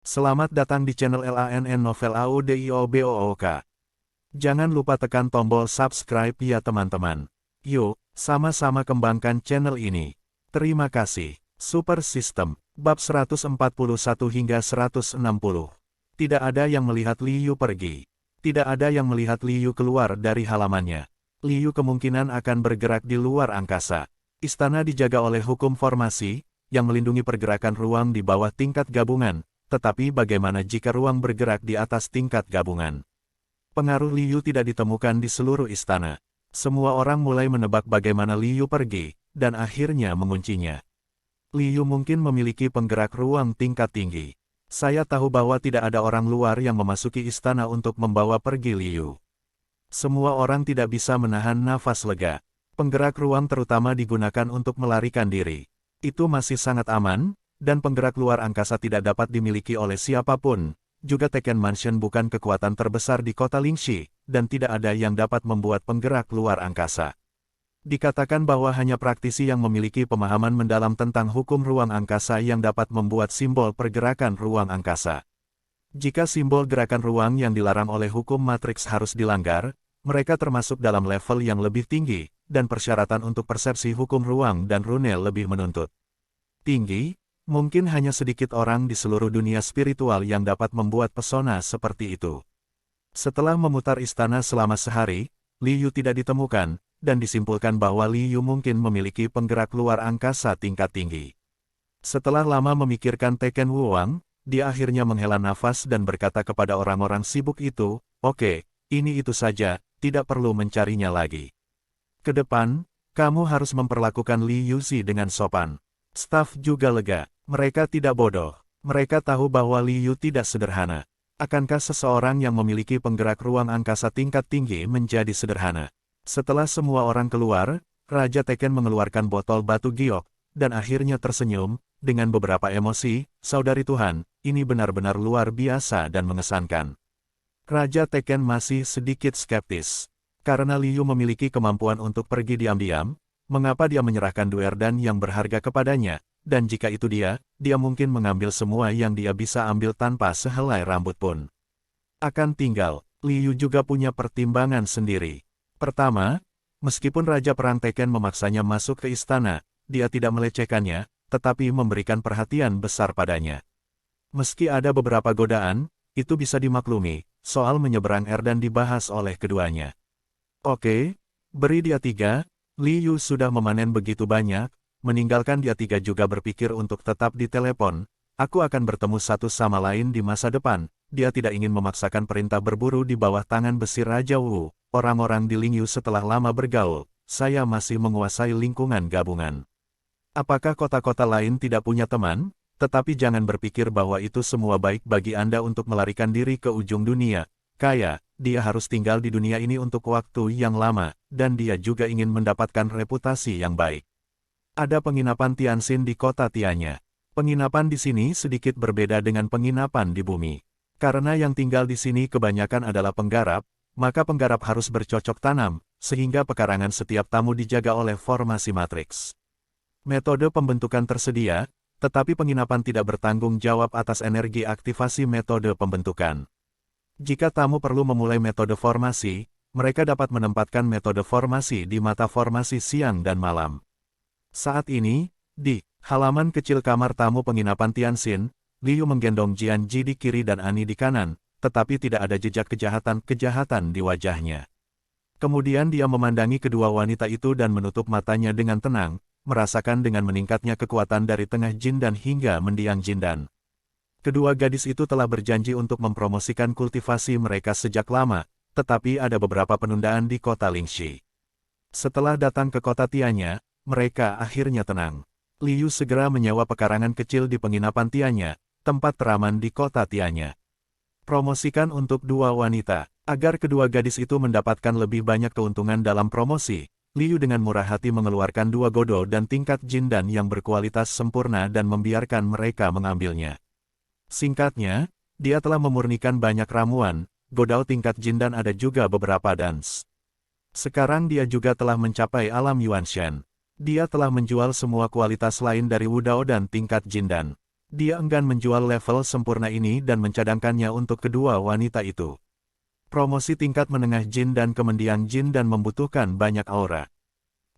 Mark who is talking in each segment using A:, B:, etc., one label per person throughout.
A: Selamat datang di channel LANN Novel AUDIOBOOK. Jangan lupa tekan tombol subscribe ya teman-teman. Yuk, sama-sama kembangkan channel ini. Terima kasih. Super System, bab 141 hingga 160. Tidak ada yang melihat Liu pergi. Tidak ada yang melihat Liu keluar dari halamannya. Liu kemungkinan akan bergerak di luar angkasa. Istana dijaga oleh hukum formasi, yang melindungi pergerakan ruang di bawah tingkat gabungan. Tetapi bagaimana jika ruang bergerak di atas tingkat gabungan? Pengaruh Liu tidak ditemukan di seluruh istana. Semua orang mulai menebak bagaimana Liu pergi, dan akhirnya menguncinya. Liu mungkin memiliki penggerak ruang tingkat tinggi. Saya tahu bahwa tidak ada orang luar yang memasuki istana untuk membawa pergi Liu. Semua orang tidak bisa menahan nafas lega. Penggerak ruang terutama digunakan untuk melarikan diri. Itu masih sangat aman, dan penggerak luar angkasa tidak dapat dimiliki oleh siapapun. Juga Tekken Mansion bukan kekuatan terbesar di kota Lingxi, dan tidak ada yang dapat membuat penggerak luar angkasa. Dikatakan bahwa hanya praktisi yang memiliki pemahaman mendalam tentang hukum ruang angkasa yang dapat membuat simbol pergerakan ruang angkasa. Jika simbol gerakan ruang yang dilarang oleh hukum matriks harus dilanggar, mereka termasuk dalam level yang lebih tinggi, dan persyaratan untuk persepsi hukum ruang dan rune lebih menuntut tinggi. Mungkin hanya sedikit orang di seluruh dunia spiritual yang dapat membuat pesona seperti itu. Setelah memutar istana selama sehari, Liu tidak ditemukan, dan disimpulkan bahwa Liu mungkin memiliki penggerak luar angkasa tingkat tinggi. Setelah lama memikirkan Tekken Wuwang, dia akhirnya menghela nafas dan berkata kepada orang-orang sibuk itu, "Oke, ini itu saja, tidak perlu mencarinya lagi. Ke depan, kamu harus memperlakukan Li Yuzi dengan sopan." Staf juga lega. Mereka tidak bodoh. Mereka tahu bahwa Liu tidak sederhana. Akankah seseorang yang memiliki penggerak ruang angkasa tingkat tinggi menjadi sederhana? Setelah semua orang keluar, Raja Tekken mengeluarkan botol batu giok, dan akhirnya tersenyum, dengan beberapa emosi, "Saudari Tuhan, ini benar-benar luar biasa dan mengesankan." Raja Tekken masih sedikit skeptis. Karena Liu memiliki kemampuan untuk pergi diam-diam, mengapa dia menyerahkan duerdan yang berharga kepadanya? Dan jika itu dia mungkin mengambil semua yang dia bisa ambil tanpa sehelai rambut pun. Akan tinggal, Liu juga punya pertimbangan sendiri. Pertama, meskipun Raja Perang Tekken memaksanya masuk ke istana, dia tidak melecehkannya, tetapi memberikan perhatian besar padanya. Meski ada beberapa godaan, itu bisa dimaklumi, soal menyeberang Erdan dibahas oleh keduanya. Oke, beri dia 3, Liu sudah memanen begitu banyak. Meninggalkan dia 3 juga berpikir untuk tetap di telepon. Aku akan bertemu satu sama lain di masa depan. Dia tidak ingin memaksakan perintah berburu di bawah tangan besi Raja Wu. Orang-orang di Lingyu setelah lama bergaul, saya masih menguasai lingkungan gabungan. Apakah kota-kota lain tidak punya teman? Tetapi jangan berpikir bahwa itu semua baik bagi Anda untuk melarikan diri ke ujung dunia. Kaya, dia harus tinggal di dunia ini untuk waktu yang lama, dan dia juga ingin mendapatkan reputasi yang baik. Ada penginapan Tianxin di kota Tianya. Penginapan di sini sedikit berbeda dengan penginapan di bumi. Karena yang tinggal di sini kebanyakan adalah penggarap, maka penggarap harus bercocok tanam, sehingga pekarangan setiap tamu dijaga oleh formasi matriks. Metode pembentukan tersedia, tetapi penginapan tidak bertanggung jawab atas energi aktivasi metode pembentukan. Jika tamu perlu memulai metode formasi, mereka dapat menempatkan metode formasi di mata formasi siang dan malam. Saat ini, di halaman kecil kamar tamu penginapan Tianxin, Liu menggendong Jian Ji di kiri dan Ani di kanan, tetapi tidak ada jejak kejahatan di wajahnya. Kemudian dia memandangi kedua wanita itu dan menutup matanya dengan tenang, merasakan dengan meningkatnya kekuatan dari tengah Jindan hingga mendiang Jindan. Kedua gadis itu telah berjanji untuk mempromosikan kultivasi mereka sejak lama, tetapi ada beberapa penundaan di kota Lingxi. Setelah datang ke kota Tianya, mereka akhirnya tenang. Liu segera menyewa pekarangan kecil di penginapan Tianya, tempat teraman di kota Tianya. Promosikan untuk 2 wanita. Agar kedua gadis itu mendapatkan lebih banyak keuntungan dalam promosi, Liu dengan murah hati mengeluarkan 2 godo dan tingkat Jindan yang berkualitas sempurna dan membiarkan mereka mengambilnya. Singkatnya, dia telah memurnikan banyak ramuan, godao tingkat Jindan ada juga beberapa dans. Sekarang dia juga telah mencapai alam Yuanshan. Dia telah menjual semua kualitas lain dari Wudao dan tingkat Jindan. Dia enggan menjual level sempurna ini dan mencadangkannya untuk kedua wanita itu. Promosi tingkat menengah jin dan kemendiang jin dan membutuhkan banyak aura.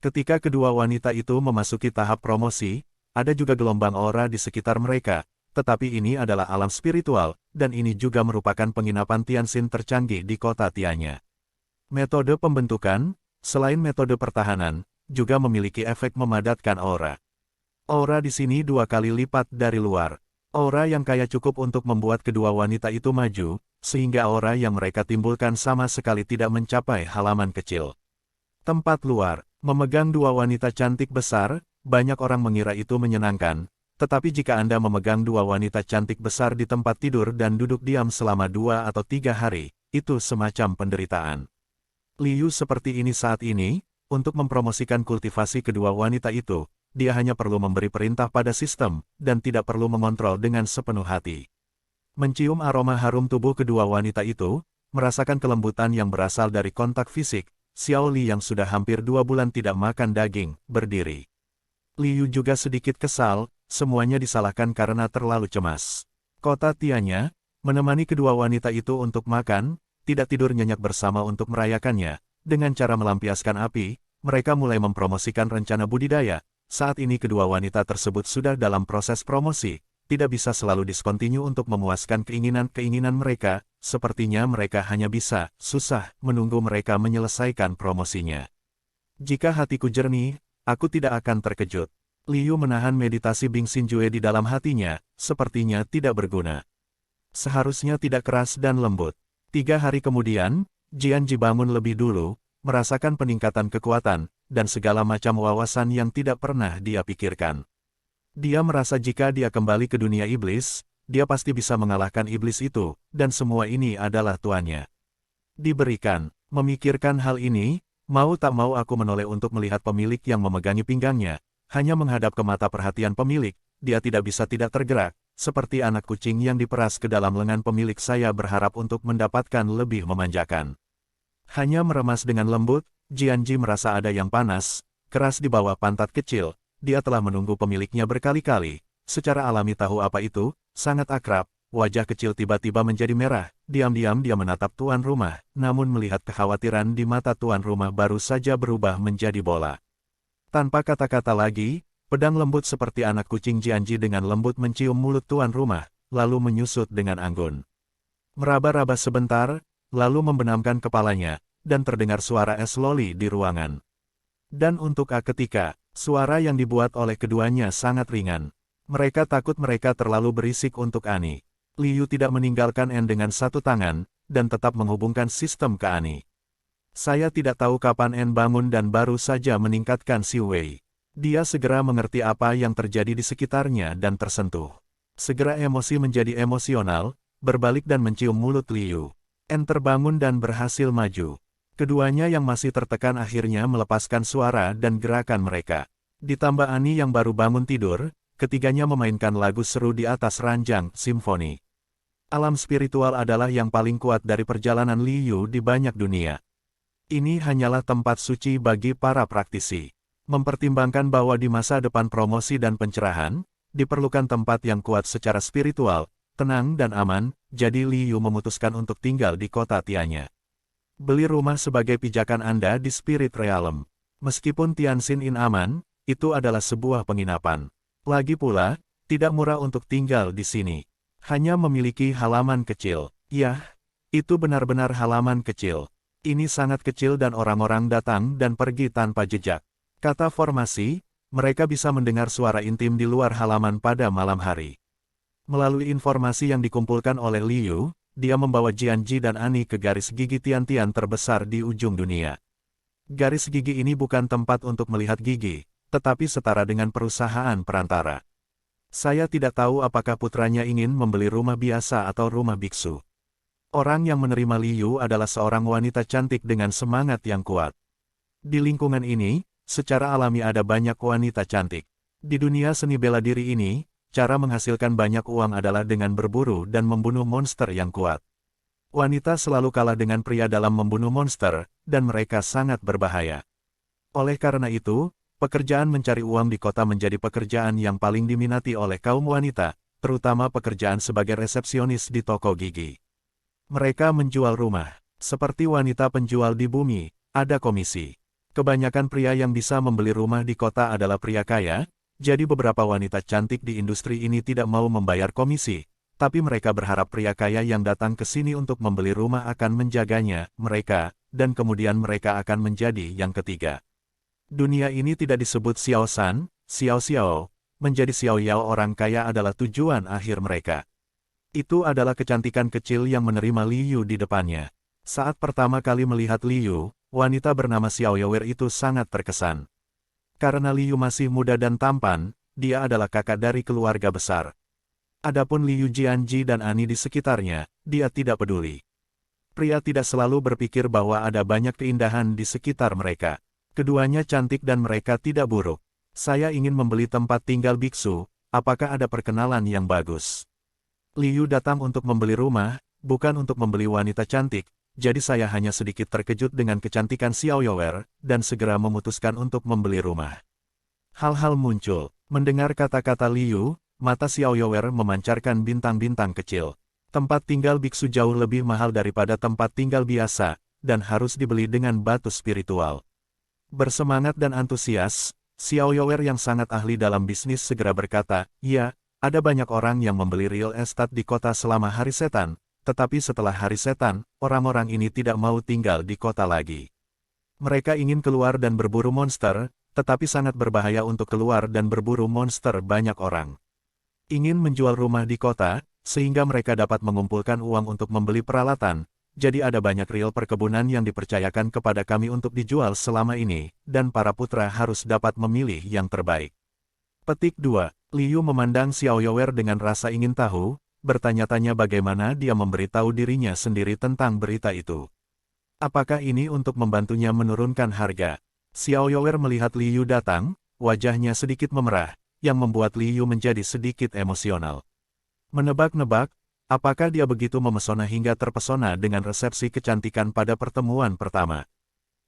A: Ketika kedua wanita itu memasuki tahap promosi, ada juga gelombang aura di sekitar mereka, tetapi ini adalah alam spiritual, dan ini juga merupakan penginapan Tianxin tercanggih di kota Tianya. Metode pembentukan, selain metode pertahanan, juga memiliki efek memadatkan aura. Aura di sini 2 kali lipat dari luar. Aura yang kaya cukup untuk membuat kedua wanita itu maju, sehingga aura yang mereka timbulkan sama sekali tidak mencapai halaman kecil. Tempat luar, memegang 2 wanita cantik besar, banyak orang mengira itu menyenangkan, tetapi jika Anda memegang 2 wanita cantik besar di tempat tidur dan duduk diam selama 2 atau 3 hari, itu semacam penderitaan. Liu seperti ini saat ini, untuk mempromosikan kultivasi kedua wanita itu, dia hanya perlu memberi perintah pada sistem, dan tidak perlu mengontrol dengan sepenuh hati. Mencium aroma harum tubuh kedua wanita itu, merasakan kelembutan yang berasal dari kontak fisik, Xiao Li yang sudah hampir 2 bulan tidak makan daging, berdiri. Liu juga sedikit kesal, semuanya disalahkan karena terlalu cemas. Kota Tianya, menemani kedua wanita itu untuk makan, tidak tidur nyenyak bersama untuk merayakannya, dengan cara melampiaskan api, mereka mulai mempromosikan rencana budidaya. Saat ini kedua wanita tersebut sudah dalam proses promosi, tidak bisa selalu diskontinu untuk memuaskan keinginan-keinginan mereka, sepertinya mereka hanya bisa, susah, menunggu mereka menyelesaikan promosinya. Jika hatiku jernih, aku tidak akan terkejut. Liu menahan meditasi Bing Xinjue di dalam hatinya, sepertinya tidak berguna. Seharusnya tidak keras dan lembut. 3 hari kemudian, Jianji bangun lebih dulu, merasakan peningkatan kekuatan, dan segala macam wawasan yang tidak pernah dia pikirkan. Dia merasa jika dia kembali ke dunia iblis, dia pasti bisa mengalahkan iblis itu, dan semua ini adalah tuannya. Diberikan, memikirkan hal ini, mau tak mau aku menoleh untuk melihat pemilik yang memegangi pinggangnya, hanya menghadap ke mata perhatian pemilik, dia tidak bisa tidak tergerak, seperti anak kucing yang diperas ke dalam lengan pemilik. Saya berharap untuk mendapatkan lebih memanjakan. Hanya meremas dengan lembut, Jianji merasa ada yang panas, keras di bawah pantat kecil. Dia telah menunggu pemiliknya berkali-kali. Secara alami tahu apa itu, sangat akrab. Wajah kecil tiba-tiba menjadi merah. Diam-diam dia menatap tuan rumah, namun melihat kekhawatiran di mata tuan rumah baru saja berubah menjadi bola. Tanpa kata-kata lagi, pedang lembut seperti anak kucing Jianji dengan lembut mencium mulut tuan rumah, lalu menyusut dengan anggun. Meraba-raba sebentar, lalu membenamkan kepalanya, dan terdengar suara es loli di ruangan. Dan untuk ketika, suara yang dibuat oleh keduanya sangat ringan. Mereka takut mereka terlalu berisik untuk Ani. Liu tidak meninggalkan En dengan satu tangan, dan tetap menghubungkan sistem ke Ani. Saya tidak tahu kapan En bangun dan baru saja meningkatkan Si Wei. Dia segera mengerti apa yang terjadi di sekitarnya dan tersentuh. Segera emosi menjadi emosional, berbalik dan mencium mulut Liu. En terbangun dan berhasil maju. Keduanya yang masih tertekan akhirnya melepaskan suara dan gerakan mereka. Ditambah Ani yang baru bangun tidur, ketiganya memainkan lagu seru di atas ranjang simfoni. Alam spiritual adalah yang paling kuat dari perjalanan Liu di banyak dunia. Ini hanyalah tempat suci bagi para praktisi. Mempertimbangkan bahwa di masa depan promosi dan pencerahan, diperlukan tempat yang kuat secara spiritual, tenang dan aman, jadi Liu memutuskan untuk tinggal di kota Tianya. Beli rumah sebagai pijakan Anda di Spirit Realm. Meskipun Tianxin In aman, itu adalah sebuah penginapan. Lagi pula, tidak murah untuk tinggal di sini. Hanya memiliki halaman kecil. Yah, itu benar-benar halaman kecil. Ini sangat kecil dan orang-orang datang dan pergi tanpa jejak. Kata formasi, mereka bisa mendengar suara intim di luar halaman pada malam hari. Melalui informasi yang dikumpulkan oleh Liu, dia membawa Jianji dan Ani ke garis gigi Tian-Tian terbesar di ujung dunia. Garis gigi ini bukan tempat untuk melihat gigi, tetapi setara dengan perusahaan perantara. Saya tidak tahu apakah putranya ingin membeli rumah biasa atau rumah biksu. Orang yang menerima Liu adalah seorang wanita cantik dengan semangat yang kuat. Di lingkungan ini, secara alami ada banyak wanita cantik. Di dunia seni bela diri ini, cara menghasilkan banyak uang adalah dengan berburu dan membunuh monster yang kuat. Wanita selalu kalah dengan pria dalam membunuh monster, dan mereka sangat berbahaya. Oleh karena itu, pekerjaan mencari uang di kota menjadi pekerjaan yang paling diminati oleh kaum wanita, terutama pekerjaan sebagai resepsionis di toko gigi. Mereka menjual rumah. Seperti wanita penjual di bumi, ada komisi. Kebanyakan pria yang bisa membeli rumah di kota adalah pria kaya, jadi beberapa wanita cantik di industri ini tidak mau membayar komisi, tapi mereka berharap pria kaya yang datang ke sini untuk membeli rumah akan menjaganya, mereka, dan kemudian mereka akan menjadi yang ketiga. Dunia ini tidak disebut Xiao-san, Xiao-xiao, menjadi Xiao-yao orang kaya adalah tujuan akhir mereka. Itu adalah kecantikan kecil yang menerima Liu di depannya. Saat pertama kali melihat Liu, wanita bernama Xiao Yaower itu sangat terkesan. Karena Liu masih muda dan tampan, dia adalah kakak dari keluarga besar. Adapun Liu Jianji dan Ani di sekitarnya, dia tidak peduli. Pria tidak selalu berpikir bahwa ada banyak keindahan di sekitar mereka. Keduanya cantik dan mereka tidak buruk. Saya ingin membeli tempat tinggal biksu, apakah ada perkenalan yang bagus? Liu datang untuk membeli rumah, bukan untuk membeli wanita cantik. Jadi saya hanya sedikit terkejut dengan kecantikan Xiao Yaower, dan segera memutuskan untuk membeli rumah. Hal-hal muncul. Mendengar kata-kata Liu, mata Xiao Yaower memancarkan bintang-bintang kecil. Tempat tinggal biksu jauh lebih mahal daripada tempat tinggal biasa, dan harus dibeli dengan batu spiritual. Bersemangat dan antusias, Xiao Yaower yang sangat ahli dalam bisnis segera berkata, "Ya, ada banyak orang yang membeli real estate di kota selama hari setan. Tetapi setelah hari setan, orang-orang ini tidak mau tinggal di kota lagi. Mereka ingin keluar dan berburu monster, tetapi sangat berbahaya untuk keluar dan berburu monster banyak orang. Ingin menjual rumah di kota, sehingga mereka dapat mengumpulkan uang untuk membeli peralatan, jadi ada banyak real perkebunan yang dipercayakan kepada kami untuk dijual selama ini, dan para putra harus dapat memilih yang terbaik." Petik 2. Liu memandang Xiao Yaower dengan rasa ingin tahu, bertanya-tanya bagaimana dia memberitahu dirinya sendiri tentang berita itu. Apakah ini untuk membantunya menurunkan harga? Xiao Yaower melihat Liu datang, wajahnya sedikit memerah, yang membuat Liu menjadi sedikit emosional. Menebak-nebak, apakah dia begitu memesona hingga terpesona dengan resepsi kecantikan pada pertemuan pertama?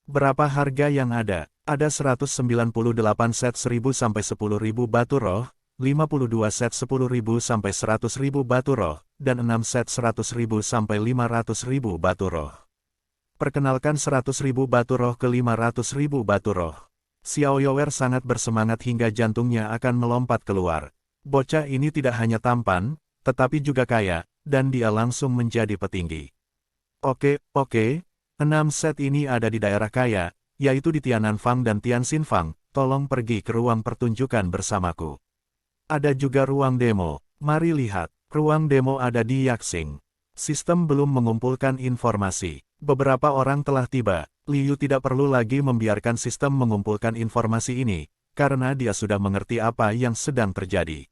A: Berapa harga yang ada? Ada 198 set 1000 sampai 10.000 batu roh, 52 set 10.000 sampai 100.000 batu roh, dan 6 set 100.000 sampai 500.000 batu roh. Perkenalkan 100.000 batu roh ke 500.000 batu roh. Xiao Yaower sangat bersemangat hingga jantungnya akan melompat keluar. Bocah ini tidak hanya tampan, tetapi juga kaya, dan dia langsung menjadi petinggi. Oke, 6 set ini ada di daerah kaya, yaitu di Tiananfang dan Tianxinfang, tolong pergi ke ruang pertunjukan bersamaku. Ada juga ruang demo, mari lihat, ruang demo ada di Yaxing. Sistem belum mengumpulkan informasi. Beberapa orang telah tiba, Liu tidak perlu lagi membiarkan sistem mengumpulkan informasi ini, karena dia sudah mengerti apa yang sedang terjadi.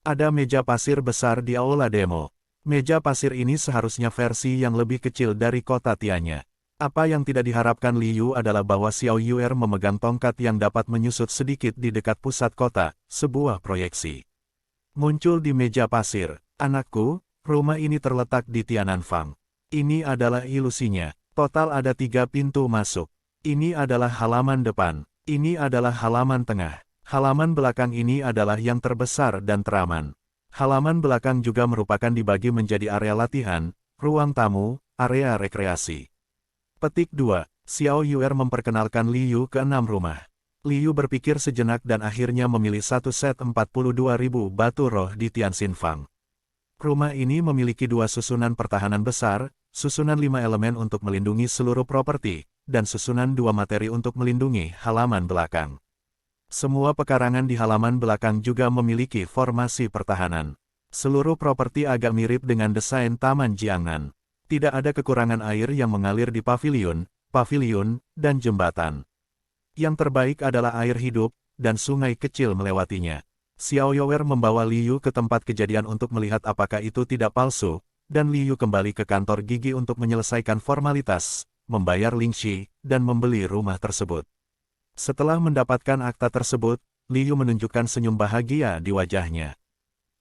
A: Ada meja pasir besar di aula demo. Meja pasir ini seharusnya versi yang lebih kecil dari kota Tianya. Apa yang tidak diharapkan Liu adalah bahwa Xiao Yaower memegang tongkat yang dapat menyusut sedikit di dekat pusat kota, sebuah proyeksi. Muncul di meja pasir, "Anakku, rumah ini terletak di Tiananfang. Ini adalah ilusinya. Total ada 3 pintu masuk. Ini adalah halaman depan. Ini adalah halaman tengah. Halaman belakang ini adalah yang terbesar dan teraman. Halaman belakang juga merupakan dibagi menjadi area latihan, ruang tamu, area rekreasi." Petik 2. Xiao Yaower memperkenalkan Liu ke 6 rumah. Liu berpikir sejenak dan akhirnya memilih satu set 42.000 batu roh di Tianxinfang. Rumah ini memiliki 2 susunan pertahanan besar, susunan 5 elemen untuk melindungi seluruh properti, dan susunan 2 materi untuk melindungi halaman belakang. Semua pekarangan di halaman belakang juga memiliki formasi pertahanan. Seluruh properti agak mirip dengan desain Taman Jiangnan. Tidak ada kekurangan air yang mengalir di pavilion, dan jembatan. Yang terbaik adalah air hidup, dan sungai kecil melewatinya. Xiao Yaower membawa Liu ke tempat kejadian untuk melihat apakah itu tidak palsu, dan Liu kembali ke kantor gigi untuk menyelesaikan formalitas, membayar Lingxi, dan membeli rumah tersebut. Setelah mendapatkan akta tersebut, Liu menunjukkan senyum bahagia di wajahnya.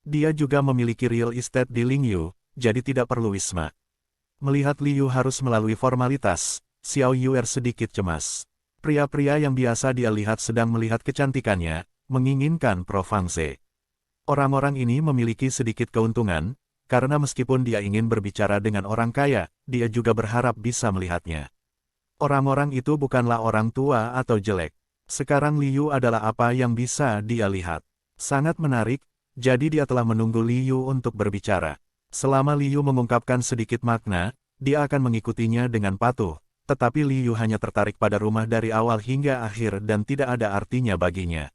A: Dia juga memiliki real estate di Lingyu, jadi tidak perlu wisma. Melihat Liu harus melalui formalitas, Xiao Yaower sedikit cemas. Pria-pria yang biasa dia lihat sedang melihat kecantikannya, menginginkan Provence. Orang-orang ini memiliki sedikit keuntungan, karena meskipun dia ingin berbicara dengan orang kaya, dia juga berharap bisa melihatnya. Orang-orang itu bukanlah orang tua atau jelek. Sekarang Liu adalah apa yang bisa dia lihat. Sangat menarik, jadi dia telah menunggu Liu untuk berbicara. Selama Liu mengungkapkan sedikit makna, dia akan mengikutinya dengan patuh, tetapi Liu hanya tertarik pada rumah dari awal hingga akhir dan tidak ada artinya baginya.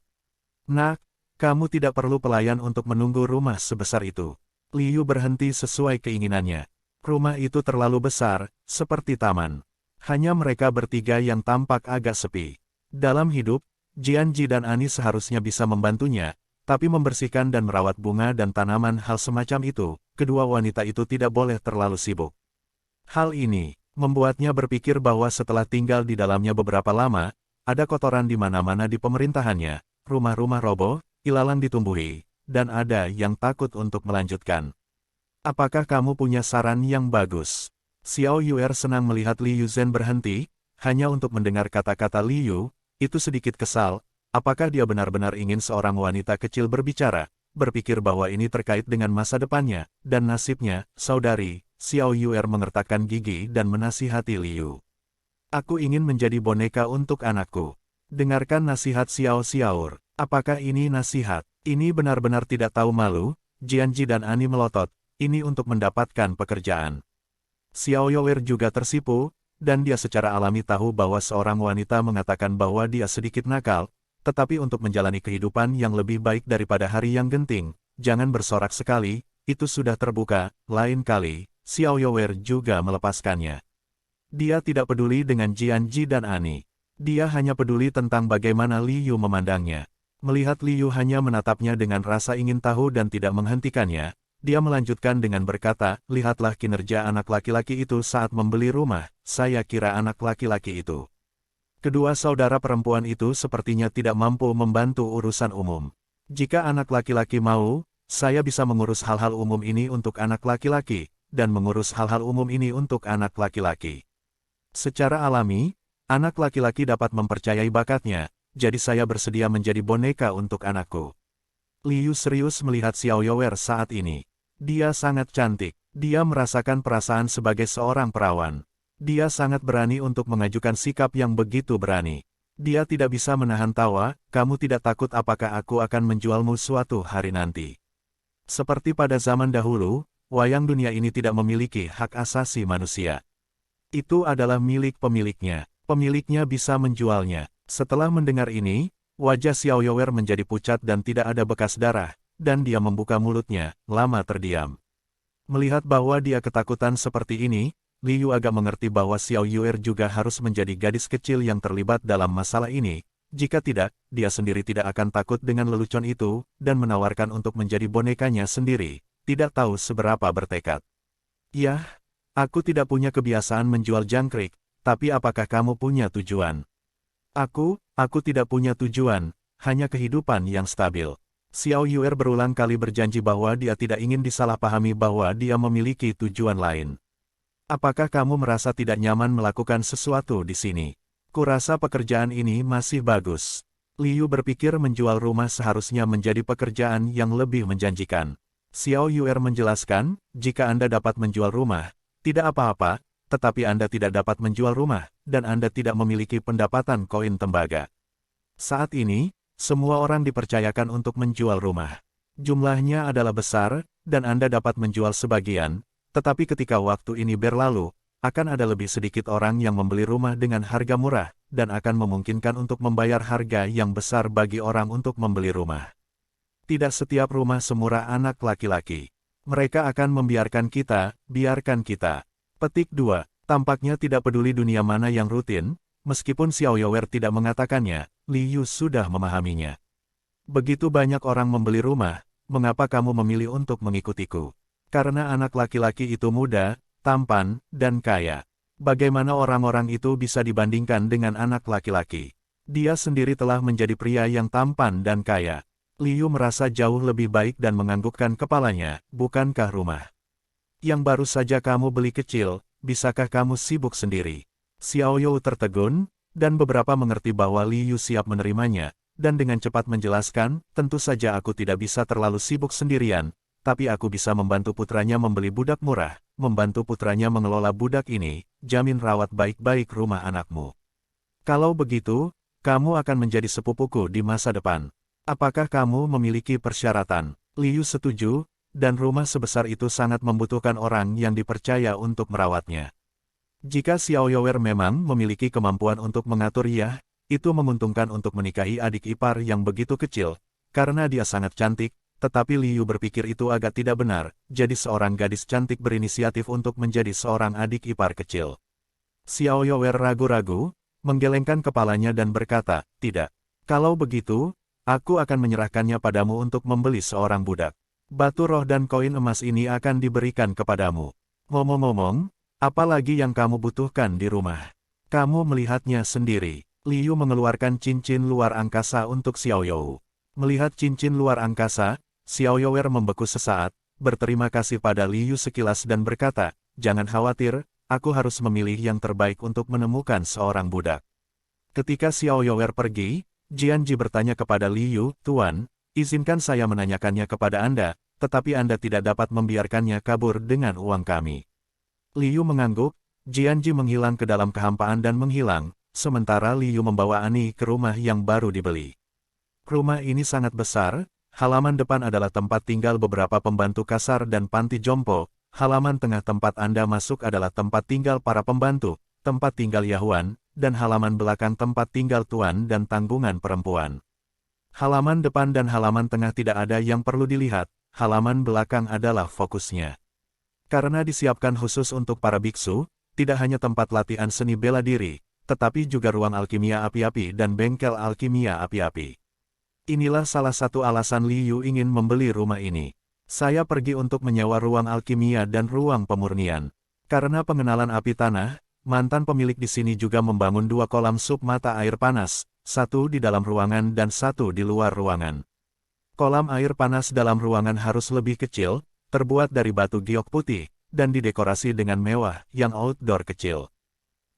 A: Nak, kamu tidak perlu pelayan untuk menunggu rumah sebesar itu. Liu berhenti sesuai keinginannya. Rumah itu terlalu besar, seperti taman. Hanya mereka bertiga yang tampak agak sepi. Dalam hidup, Jianji dan Ani seharusnya bisa membantunya, tapi membersihkan dan merawat bunga dan tanaman hal semacam itu, kedua wanita itu tidak boleh terlalu sibuk. Hal ini membuatnya berpikir bahwa setelah tinggal di dalamnya beberapa lama, ada kotoran di mana-mana di pemerintahannya, rumah-rumah roboh, ilalang ditumbuhi, dan ada yang takut untuk melanjutkan. Apakah kamu punya saran yang bagus? Xiao Yuer senang melihat Liu Zhen berhenti, hanya untuk mendengar kata-kata Liu, itu sedikit kesal. Apakah dia benar-benar ingin seorang wanita kecil berbicara, berpikir bahwa ini terkait dengan masa depannya, dan nasibnya, saudari? Xiao Yuer mengertakkan gigi dan menasihati Liu. Aku ingin menjadi boneka untuk anakku. Dengarkan nasihat Xiao Xiaor. Apakah ini nasihat? Ini benar-benar tidak tahu malu. Jianji dan Ani melotot. Ini untuk mendapatkan pekerjaan. Xiao Yuer juga tersipu, dan dia secara alami tahu bahwa seorang wanita mengatakan bahwa dia sedikit nakal, tetapi untuk menjalani kehidupan yang lebih baik daripada hari yang genting, jangan bersorak sekali, itu sudah terbuka. Lain kali, Xiao Yuer juga melepaskannya. Dia tidak peduli dengan Jianji dan Ani. Dia hanya peduli tentang bagaimana Liu memandangnya. Melihat Liu hanya menatapnya dengan rasa ingin tahu dan tidak menghentikannya, dia melanjutkan dengan berkata, lihatlah kinerja anak laki-laki itu saat membeli rumah, saya kira anak laki-laki itu. Kedua saudara perempuan itu sepertinya tidak mampu membantu urusan umum. Jika anak laki-laki mau, saya bisa mengurus hal-hal umum ini untuk anak laki-laki, dan mengurus hal-hal umum ini untuk anak laki-laki. Secara alami, anak laki-laki dapat mempercayai bakatnya, jadi saya bersedia menjadi boneka untuk anakku. Liu serius melihat Xiao Yuer saat ini. Dia sangat cantik. Dia merasakan perasaan sebagai seorang perawan. Dia sangat berani untuk mengajukan sikap yang begitu berani. Dia tidak bisa menahan tawa, kamu tidak takut apakah aku akan menjualmu suatu hari nanti. Seperti pada zaman dahulu, wayang dunia ini tidak memiliki hak asasi manusia. Itu adalah milik pemiliknya. Pemiliknya bisa menjualnya. Setelah mendengar ini, wajah Xiao Yuer menjadi pucat dan tidak ada bekas darah, dan dia membuka mulutnya, lama terdiam. Melihat bahwa dia ketakutan seperti ini, Liu agak mengerti bahwa Xiao Yuer juga harus menjadi gadis kecil yang terlibat dalam masalah ini. Jika tidak, dia sendiri tidak akan takut dengan lelucon itu, dan menawarkan untuk menjadi bonekanya sendiri, tidak tahu seberapa bertekad. Yah, aku tidak punya kebiasaan menjual jangkrik, tapi apakah kamu punya tujuan? Aku tidak punya tujuan, hanya kehidupan yang stabil. Xiao Yuer berulang kali berjanji bahwa dia tidak ingin disalahpahami bahwa dia memiliki tujuan lain. Apakah kamu merasa tidak nyaman melakukan sesuatu di sini? Kurasa pekerjaan ini masih bagus. Liu berpikir menjual rumah seharusnya menjadi pekerjaan yang lebih menjanjikan. Xiao Yuer menjelaskan, jika Anda dapat menjual rumah, tidak apa-apa, tetapi Anda tidak dapat menjual rumah, dan Anda tidak memiliki pendapatan koin tembaga. Saat ini, semua orang dipercayakan untuk menjual rumah. Jumlahnya adalah besar, dan Anda dapat menjual sebagian, tetapi ketika waktu ini berlalu, akan ada lebih sedikit orang yang membeli rumah dengan harga murah, dan akan memungkinkan untuk membayar harga yang besar bagi orang untuk membeli rumah. Tidak setiap rumah semurah anak laki-laki. Mereka akan membiarkan kita, biarkan kita. Petik 2. Tampaknya tidak peduli dunia mana yang rutin, meskipun Xiao Yuer tidak mengatakannya, Liu sudah memahaminya. Begitu banyak orang membeli rumah, mengapa kamu memilih untuk mengikutiku? Karena anak laki-laki itu muda, tampan, dan kaya. Bagaimana orang-orang itu bisa dibandingkan dengan anak laki-laki? Dia sendiri telah menjadi pria yang tampan dan kaya. Liu merasa jauh lebih baik dan menganggukkan kepalanya, bukankah rumah yang baru saja kamu beli kecil, bisakah kamu sibuk sendiri? Xiao Yu tertegun, dan beberapa mengerti bahwa Liu siap menerimanya, dan dengan cepat menjelaskan, tentu saja aku tidak bisa terlalu sibuk sendirian, tapi aku bisa membantu putranya membeli budak murah, membantu putranya mengelola budak ini, jamin rawat baik-baik rumah anakmu. Kalau begitu, kamu akan menjadi sepupuku di masa depan. Apakah kamu memiliki persyaratan? Liu setuju, dan rumah sebesar itu sangat membutuhkan orang yang dipercaya untuk merawatnya. Jika Xiao Youer memang memiliki kemampuan untuk mengatur ia, itu menguntungkan untuk menikahi adik ipar yang begitu kecil, karena dia sangat cantik, tetapi Liu berpikir itu agak tidak benar, jadi seorang gadis cantik berinisiatif untuk menjadi seorang adik ipar kecil. Xiao Youer ragu-ragu, menggelengkan kepalanya dan berkata, tidak. Kalau begitu, aku akan menyerahkannya padamu untuk membeli seorang budak. Batu roh dan koin emas ini akan diberikan kepadamu. Ngomong-ngomong, apa lagi yang kamu butuhkan di rumah? Kamu melihatnya sendiri. Liu mengeluarkan cincin luar angkasa untuk Xiao You. Melihat cincin luar angkasa, Xiao Youer membeku sesaat, berterima kasih pada Liu sekilas dan berkata, jangan khawatir, aku harus memilih yang terbaik untuk menemukan seorang budak. Ketika Xiao Youer pergi, Jianji bertanya kepada Liu, Tuan, izinkan saya menanyakannya kepada Anda, tetapi Anda tidak dapat membiarkannya kabur dengan uang kami. Liu mengangguk, Jianji menghilang ke dalam kehampaan dan menghilang, sementara Liu membawa Ani ke rumah yang baru dibeli. Rumah ini sangat besar, halaman depan adalah tempat tinggal beberapa pembantu kasar dan panti jompo, halaman tengah tempat Anda masuk adalah tempat tinggal para pembantu, tempat tinggal Yahuan, dan halaman belakang tempat tinggal tuan dan tanggungan perempuan. Halaman depan dan halaman tengah tidak ada yang perlu dilihat, halaman belakang adalah fokusnya. Karena disiapkan khusus untuk para biksu, tidak hanya tempat latihan seni bela diri, tetapi juga ruang alkimia api-api dan bengkel alkimia api-api. Inilah salah satu alasan Liu ingin membeli rumah ini. Saya pergi untuk menyewa ruang alkimia dan ruang pemurnian. Karena pengenalan api tanah, mantan pemilik di sini juga membangun 2 kolam sup mata air panas, satu di dalam ruangan dan satu di luar ruangan. Kolam air panas dalam ruangan harus lebih kecil, terbuat dari batu giok putih, dan didekorasi dengan mewah, yang outdoor kecil.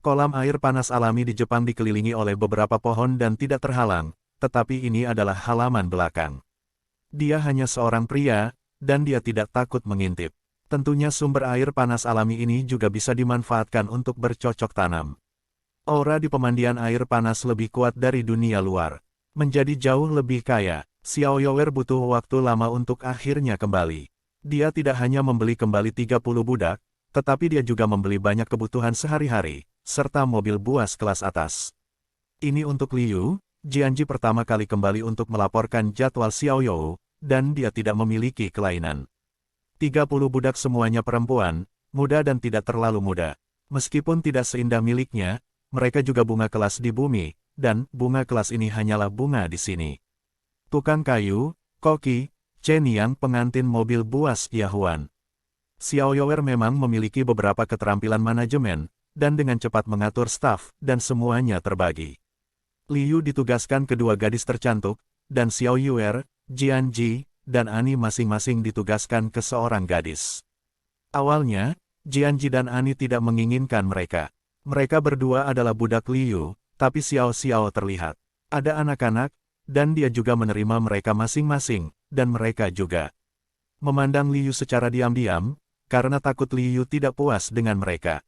A: Kolam air panas alami di Jepang dikelilingi oleh beberapa pohon dan tidak terhalang, tetapi ini adalah halaman belakang. Dia hanya seorang pria, dan dia tidak takut mengintip. Tentunya sumber air panas alami ini juga bisa dimanfaatkan untuk bercocok tanam. Aura di pemandian air panas lebih kuat dari dunia luar. Menjadi jauh lebih kaya, Xiao Youer butuh waktu lama untuk akhirnya kembali. Dia tidak hanya membeli kembali 30 budak, tetapi dia juga membeli banyak kebutuhan sehari-hari, serta mobil buas kelas atas. Ini untuk Liu, Jianji pertama kali kembali untuk melaporkan jadwal Xiao You, dan dia tidak memiliki kelainan. 30 budak semuanya perempuan, muda dan tidak terlalu muda. Meskipun tidak seindah miliknya, mereka juga bunga kelas di bumi, dan bunga kelas ini hanyalah bunga di sini. Tukang kayu, koki, Chen Yang pengantin mobil buas Yahuan. Xiao Youer memang memiliki beberapa keterampilan manajemen, dan dengan cepat mengatur staf, dan semuanya terbagi. Liu ditugaskan kedua gadis tercantik, dan Xiao Youer, Jianji, dan Ani masing-masing ditugaskan ke seorang gadis. Awalnya, Jianji dan Ani tidak menginginkan mereka. Mereka berdua adalah budak Liu, tapi Xiao Xiao terlihat. Ada anak-anak, dan dia juga menerima mereka masing-masing, dan mereka juga memandang Liu secara diam-diam, karena takut Liu tidak puas dengan mereka.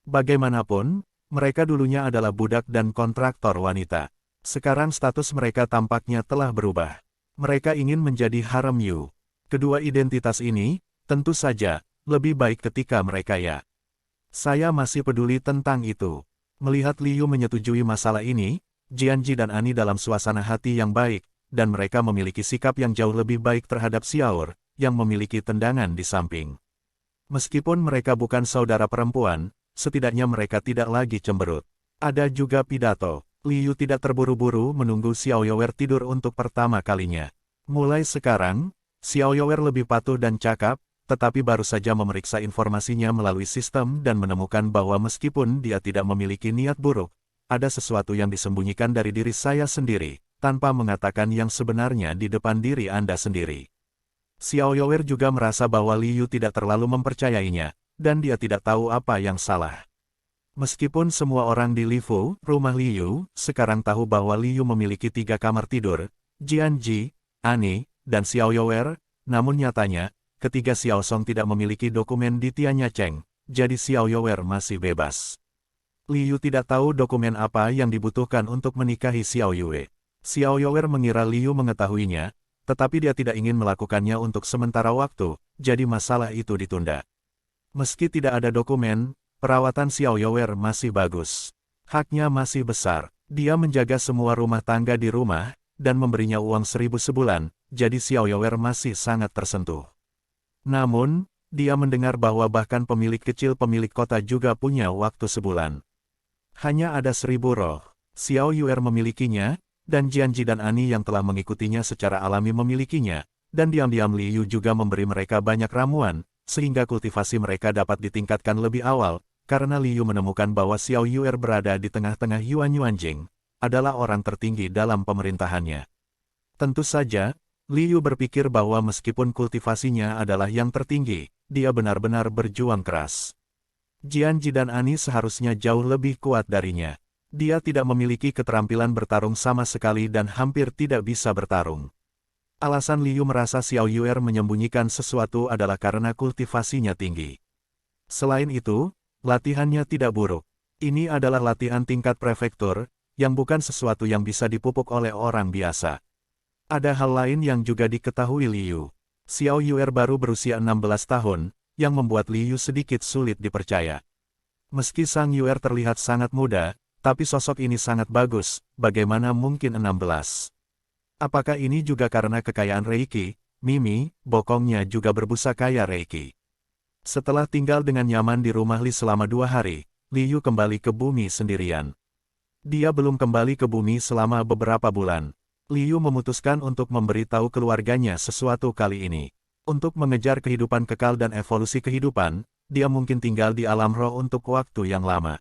A: Bagaimanapun, mereka dulunya adalah budak dan kontraktor wanita. Sekarang status mereka tampaknya telah berubah. Mereka ingin menjadi harem Yu. Kedua identitas ini, tentu saja, lebih baik ketika mereka ya. Saya masih peduli tentang itu. Melihat Liu menyetujui masalah ini, Jianji dan Ani dalam suasana hati yang baik, dan mereka memiliki sikap yang jauh lebih baik terhadap Xiaor, yang memiliki tendangan di samping. Meskipun mereka bukan saudara perempuan, setidaknya mereka tidak lagi cemberut. Ada juga pidato. Liu tidak terburu-buru menunggu Xiao Youer tidur untuk pertama kalinya. Mulai sekarang, Xiao Youer lebih patuh dan cakap, tetapi baru saja memeriksa informasinya melalui sistem dan menemukan bahwa meskipun dia tidak memiliki niat buruk, ada sesuatu yang disembunyikan dari diri saya sendiri, tanpa mengatakan yang sebenarnya di depan diri Anda sendiri. Xiao Youer juga merasa bahwa Liu tidak terlalu mempercayainya, dan dia tidak tahu apa yang salah. Meskipun semua orang di Lifu, rumah Liu, sekarang tahu bahwa Liu memiliki 3 kamar tidur, Jianji, Ani, dan Xiao Youer, namun nyatanya, ketiga Xiao Song tidak memiliki dokumen di Tianyacheng, jadi Xiao Youer masih bebas. Liu tidak tahu dokumen apa yang dibutuhkan untuk menikahi Xiao Yue. Xiao Youer mengira Liu mengetahuinya, tetapi dia tidak ingin melakukannya untuk sementara waktu, jadi masalah itu ditunda. Meski tidak ada dokumen, perawatan Xiao Youer masih bagus. Haknya masih besar. Dia menjaga semua rumah tangga di rumah, dan memberinya uang 1.000 sebulan, jadi Xiao Youer masih sangat tersentuh. Namun, dia mendengar bahwa bahkan pemilik kecil pemilik kota juga punya waktu sebulan. Hanya ada 1.000 roh. Xiao Youer memilikinya, dan Jianji dan Ani yang telah mengikutinya secara alami memilikinya, dan diam-diam Liu juga memberi mereka banyak ramuan, sehingga kultivasi mereka dapat ditingkatkan lebih awal, karena Liu menemukan bahwa Xiao Youer berada di tengah-tengah Yuanyuanjing, adalah orang tertinggi dalam pemerintahannya. Tentu saja, Liu berpikir bahwa meskipun kultivasinya adalah yang tertinggi, dia benar-benar berjuang keras. Jianji dan Ani seharusnya jauh lebih kuat darinya. Dia tidak memiliki keterampilan bertarung sama sekali dan hampir tidak bisa bertarung. Alasan Liu merasa Xiao Youer menyembunyikan sesuatu adalah karena kultivasinya tinggi. Selain itu, latihannya tidak buruk. Ini adalah latihan tingkat prefektur, yang bukan sesuatu yang bisa dipupuk oleh orang biasa. Ada hal lain yang juga diketahui Liu. Xiao Youer baru berusia 16 tahun, yang membuat Liu sedikit sulit dipercaya. Meski Sang Youer terlihat sangat muda, tapi sosok ini sangat bagus, bagaimana mungkin 16? Apakah ini juga karena kekayaan Reiki? Mimi, bokongnya juga berbusa kaya Reiki. Setelah tinggal dengan nyaman di rumah Li selama 2 hari, Liu kembali ke bumi sendirian. Dia belum kembali ke bumi selama beberapa bulan. Liu memutuskan untuk memberitahu keluarganya sesuatu kali ini. Untuk mengejar kehidupan kekal dan evolusi kehidupan, dia mungkin tinggal di alam roh untuk waktu yang lama.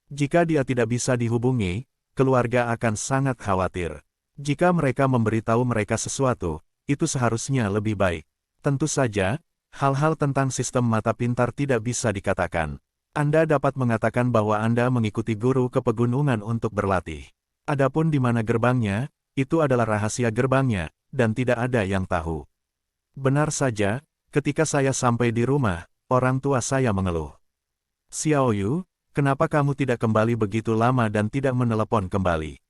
A: Jika dia tidak bisa dihubungi, keluarga akan sangat khawatir. Jika mereka memberitahu mereka sesuatu, itu seharusnya lebih baik. Tentu saja, hal-hal tentang sistem mata pintar tidak bisa dikatakan. Anda dapat mengatakan bahwa Anda mengikuti guru ke pegunungan untuk berlatih. Adapun di mana gerbangnya, itu adalah rahasia gerbangnya, dan tidak ada yang tahu. Benar saja, ketika saya sampai di rumah, orang tua saya mengeluh. Xiao Yu, kenapa kamu tidak kembali begitu lama dan tidak menelepon kembali?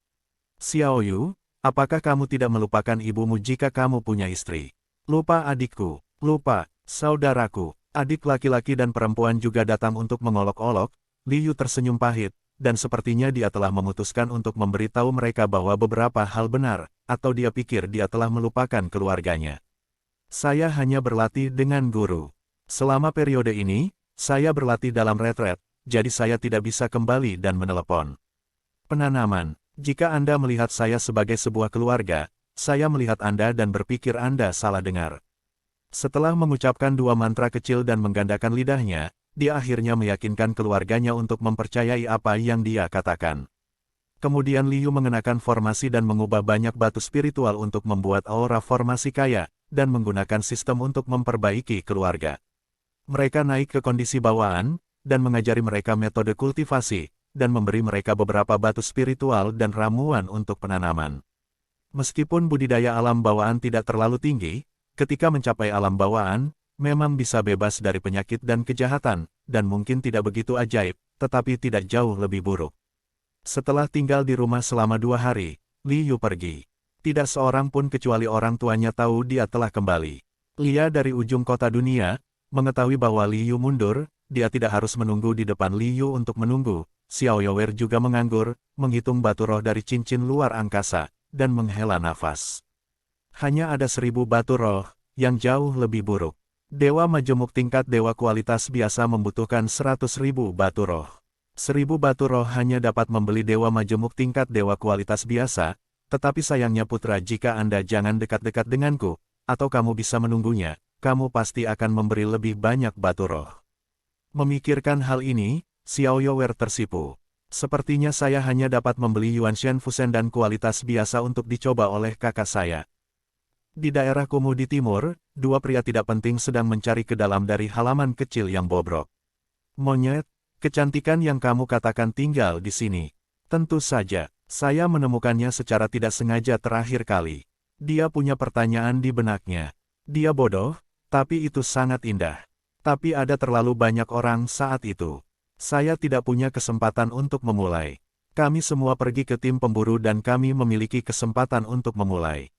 A: Xiao Yu, apakah kamu tidak melupakan ibumu jika kamu punya istri? Lupa adikku, lupa, saudaraku, adik laki-laki dan perempuan juga datang untuk mengolok-olok. Liu tersenyum pahit, dan sepertinya dia telah memutuskan untuk memberitahu mereka bahwa beberapa hal benar, atau dia pikir dia telah melupakan keluarganya. Saya hanya berlatih dengan guru. Selama periode ini, saya berlatih dalam retret, jadi saya tidak bisa kembali dan menelepon. Penanaman. Jika Anda melihat saya sebagai sebuah keluarga, saya melihat Anda dan berpikir Anda salah dengar. Setelah mengucapkan 2 mantra kecil dan menggandakan lidahnya, dia akhirnya meyakinkan keluarganya untuk mempercayai apa yang dia katakan. Kemudian Liu mengenakan formasi dan mengubah banyak batu spiritual untuk membuat aura formasi kaya, dan menggunakan sistem untuk memperbaiki keluarga. Mereka naik ke kondisi bawaan, dan mengajari mereka metode kultivasi, dan memberi mereka beberapa batu spiritual dan ramuan untuk penanaman. Meskipun budidaya alam bawaan tidak terlalu tinggi, ketika mencapai alam bawaan, memang bisa bebas dari penyakit dan kejahatan, dan mungkin tidak begitu ajaib, tetapi tidak jauh lebih buruk. Setelah tinggal di rumah selama 2 hari, Liu pergi. Tidak seorang pun kecuali orang tuanya tahu dia telah kembali. Lia dari ujung kota dunia, mengetahui bahwa Liu mundur, dia tidak harus menunggu di depan Liu untuk menunggu. Xiao Youer juga menganggur, menghitung batu roh dari cincin luar angkasa, dan menghela nafas. Hanya ada 1.000 batu roh, yang jauh lebih buruk. Dewa majemuk tingkat dewa kualitas biasa membutuhkan 100.000 batu roh. 1.000 batu roh hanya dapat membeli dewa majemuk tingkat dewa kualitas biasa, tetapi sayangnya putra jika Anda jangan dekat-dekat denganku, atau kamu bisa menunggunya, kamu pasti akan memberi lebih banyak batu roh. Memikirkan hal ini, Xiao Youer tersipu. Sepertinya saya hanya dapat membeli Yuan Shen Fusen dan kualitas biasa untuk dicoba oleh kakak saya. Di daerah kumuh di timur, 2 pria tidak penting sedang mencari ke dalam dari halaman kecil yang bobrok. Monyet, kecantikan yang kamu katakan tinggal di sini. Tentu saja, saya menemukannya secara tidak sengaja terakhir kali. Dia punya pertanyaan di benaknya. Dia bodoh, tapi itu sangat indah. Tapi ada terlalu banyak orang saat itu. Saya tidak punya kesempatan untuk memulai. Kami semua pergi ke tim pemburu dan kami memiliki kesempatan untuk memulai.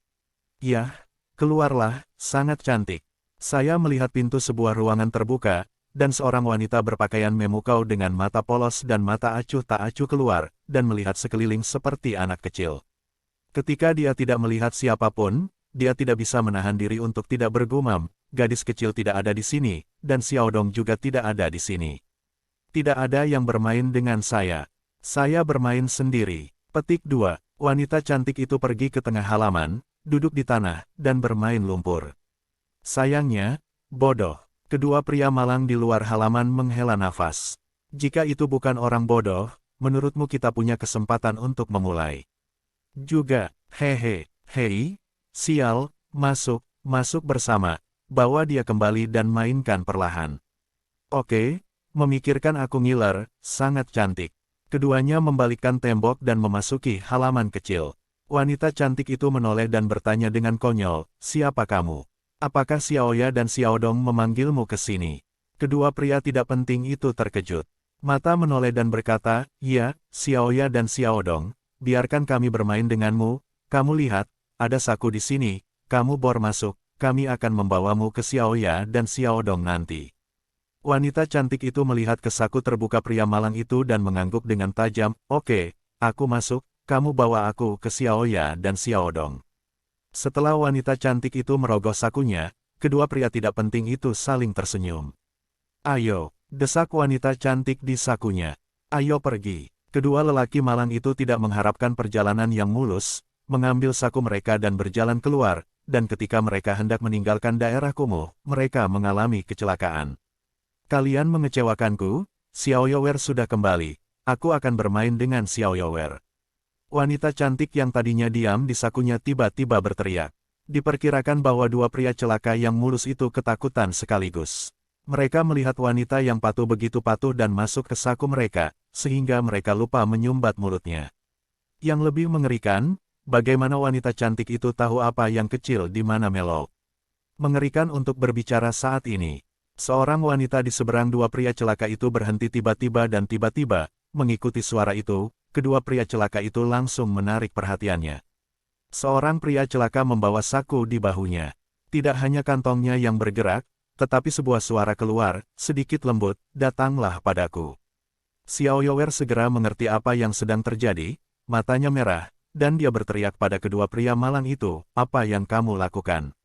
A: Yah, keluarlah, sangat cantik. Saya melihat pintu sebuah ruangan terbuka, dan seorang wanita berpakaian memukau dengan mata polos dan mata acuh tak acuh keluar, dan melihat sekeliling seperti anak kecil. Ketika dia tidak melihat siapapun, dia tidak bisa menahan diri untuk tidak bergumam, gadis kecil tidak ada di sini, dan Xiaodong juga tidak ada di sini. Tidak ada yang bermain dengan saya. Saya bermain sendiri. Petik 2. Wanita cantik itu pergi ke tengah halaman, duduk di tanah, dan bermain lumpur. Sayangnya, bodoh. Kedua pria malang di luar halaman menghela nafas. Jika itu bukan orang bodoh, menurutmu kita punya kesempatan untuk memulai. Juga, hehe, hei, sial, masuk bersama, bawa dia kembali dan mainkan perlahan. Oke, memikirkan aku ngiler, sangat cantik. Keduanya membalikkan tembok dan memasuki halaman kecil. Wanita cantik itu menoleh dan bertanya dengan konyol, siapa kamu? Apakah Xiaoya dan Xiaodong memanggilmu ke sini? Kedua pria tidak penting itu terkejut. Mata menoleh dan berkata, ya, Xiaoya dan Xiaodong, biarkan kami bermain denganmu, kamu lihat, ada saku di sini, kamu bor masuk, kami akan membawamu ke Xiaoya dan Xiaodong nanti. Wanita cantik itu melihat ke saku terbuka pria malang itu dan mengangguk dengan tajam, oke, aku masuk, kamu bawa aku ke Xiaoya dan Xiaodong. Setelah wanita cantik itu merogoh sakunya, kedua pria tidak penting itu saling tersenyum. Ayo, desak wanita cantik di sakunya. Ayo pergi. Kedua lelaki malang itu tidak mengharapkan perjalanan yang mulus, mengambil saku mereka dan berjalan keluar, dan ketika mereka hendak meninggalkan daerah kumuh, mereka mengalami kecelakaan. Kalian mengecewakanku, Xiaoyower sudah kembali, aku akan bermain dengan Xiaoyower. Wanita cantik yang tadinya diam di sakunya tiba-tiba berteriak. Diperkirakan bahwa dua pria celaka yang mulus itu ketakutan sekaligus. Mereka melihat wanita yang begitu patuh dan masuk ke saku mereka, sehingga mereka lupa menyumbat mulutnya. Yang lebih mengerikan, bagaimana wanita cantik itu tahu apa yang kecil di mana Melo. Mengerikan untuk berbicara saat ini. Seorang wanita di seberang dua pria celaka itu berhenti tiba-tiba dan tiba-tiba, mengikuti suara itu, kedua pria celaka itu langsung menarik perhatiannya. Seorang pria celaka membawa saku di bahunya. Tidak hanya kantongnya yang bergerak, tetapi sebuah suara keluar, sedikit lembut, datanglah padaku. Xiaoyower segera mengerti apa yang sedang terjadi, matanya merah, dan dia berteriak pada kedua pria malang itu, apa yang kamu lakukan?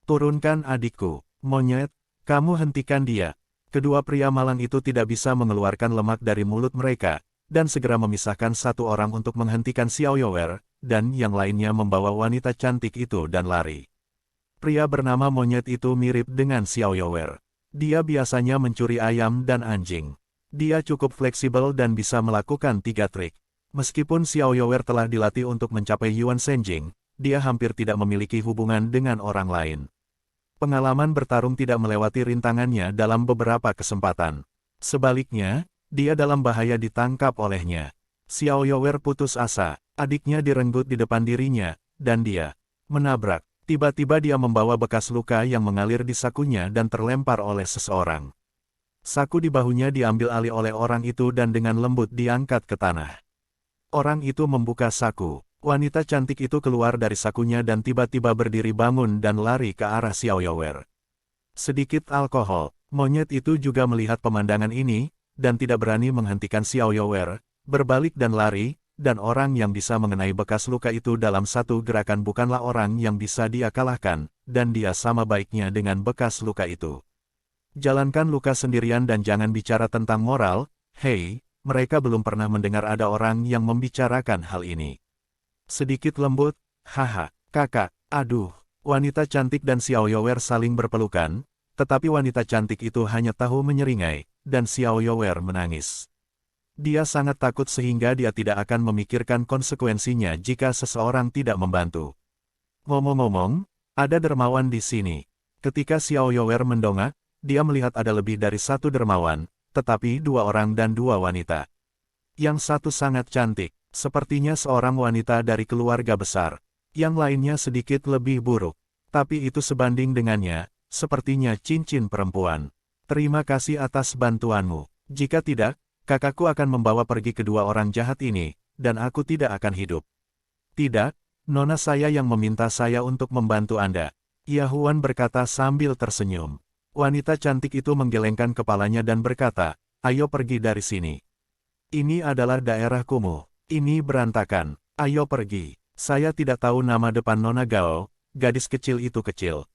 A: Turunkan adikku, monyet. Kamu hentikan dia. Kedua pria malang itu tidak bisa mengeluarkan lemak dari mulut mereka, dan segera memisahkan satu orang untuk menghentikan Xiaoyower, dan yang lainnya membawa wanita cantik itu dan lari. Pria bernama monyet itu mirip dengan Xiaoyower. Dia biasanya mencuri ayam dan anjing. Dia cukup fleksibel dan bisa melakukan 3 trik. Meskipun Xiaoyower telah dilatih untuk mencapai Yuan Shenjing, dia hampir tidak memiliki hubungan dengan orang lain. Pengalaman bertarung tidak melewati rintangannya dalam beberapa kesempatan. Sebaliknya, dia dalam bahaya ditangkap olehnya. Xiaoyower putus asa, adiknya direnggut di depan dirinya, dan dia menabrak. Tiba-tiba dia membawa bekas luka yang mengalir di sakunya dan terlempar oleh seseorang. Saku di bahunya diambil alih oleh orang itu dan dengan lembut diangkat ke tanah. Orang itu membuka saku. Wanita cantik itu keluar dari sakunya dan tiba-tiba berdiri bangun dan lari ke arah Xiaoyower. Sedikit alkohol, monyet itu juga melihat pemandangan ini, dan tidak berani menghentikan Xiaoyower, berbalik dan lari, dan orang yang bisa mengenai bekas luka itu dalam satu gerakan bukanlah orang yang bisa dia kalahkan, dan dia sama baiknya dengan bekas luka itu. Jalankan luka sendirian dan jangan bicara tentang moral, hei, mereka belum pernah mendengar ada orang yang membicarakan hal ini. Sedikit lembut, haha, kakak, aduh, wanita cantik dan Xiaoyower saling berpelukan, tetapi wanita cantik itu hanya tahu menyeringai, dan Xiaoyower menangis. Dia sangat takut sehingga dia tidak akan memikirkan konsekuensinya jika seseorang tidak membantu. Ngomong-ngomong, ada dermawan di sini. Ketika Xiaoyower mendongak, dia melihat ada lebih dari satu dermawan, tetapi dua orang dan dua wanita. Yang satu sangat cantik, sepertinya seorang wanita dari keluarga besar. Yang lainnya sedikit lebih buruk. Tapi itu sebanding dengannya, sepertinya cincin perempuan. Terima kasih atas bantuanmu. Jika tidak, kakakku akan membawa pergi kedua orang jahat ini, dan aku tidak akan hidup. Tidak, Nona saya yang meminta saya untuk membantu Anda. Yahuan berkata sambil tersenyum. Wanita cantik itu menggelengkan kepalanya dan berkata, ayo pergi dari sini. Ini adalah daerah kumuh. Ini berantakan. Ayo pergi. Saya tidak tahu nama depan Nona Gao, gadis kecil itu kecil.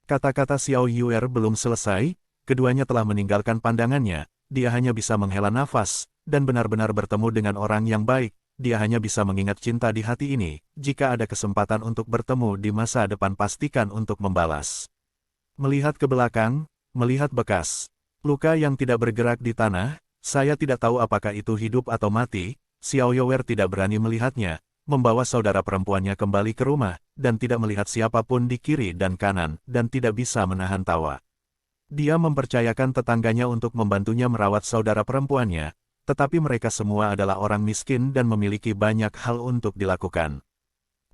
A: Kata-kata Xiao Yuer belum selesai, keduanya telah meninggalkan pandangannya, dia hanya bisa menghela nafas, dan benar-benar bertemu dengan orang yang baik, dia hanya bisa mengingat cinta di hati ini, jika ada kesempatan untuk bertemu di masa depan pastikan untuk membalas. Melihat ke belakang, melihat bekas luka yang tidak bergerak di tanah, saya tidak tahu apakah itu hidup atau mati, Xiao Yuer tidak berani melihatnya, membawa saudara perempuannya kembali ke rumah, dan tidak melihat siapapun di kiri dan kanan, dan tidak bisa menahan tawa. Dia mempercayakan tetangganya untuk membantunya merawat saudara perempuannya, tetapi mereka semua adalah orang miskin dan memiliki banyak hal untuk dilakukan.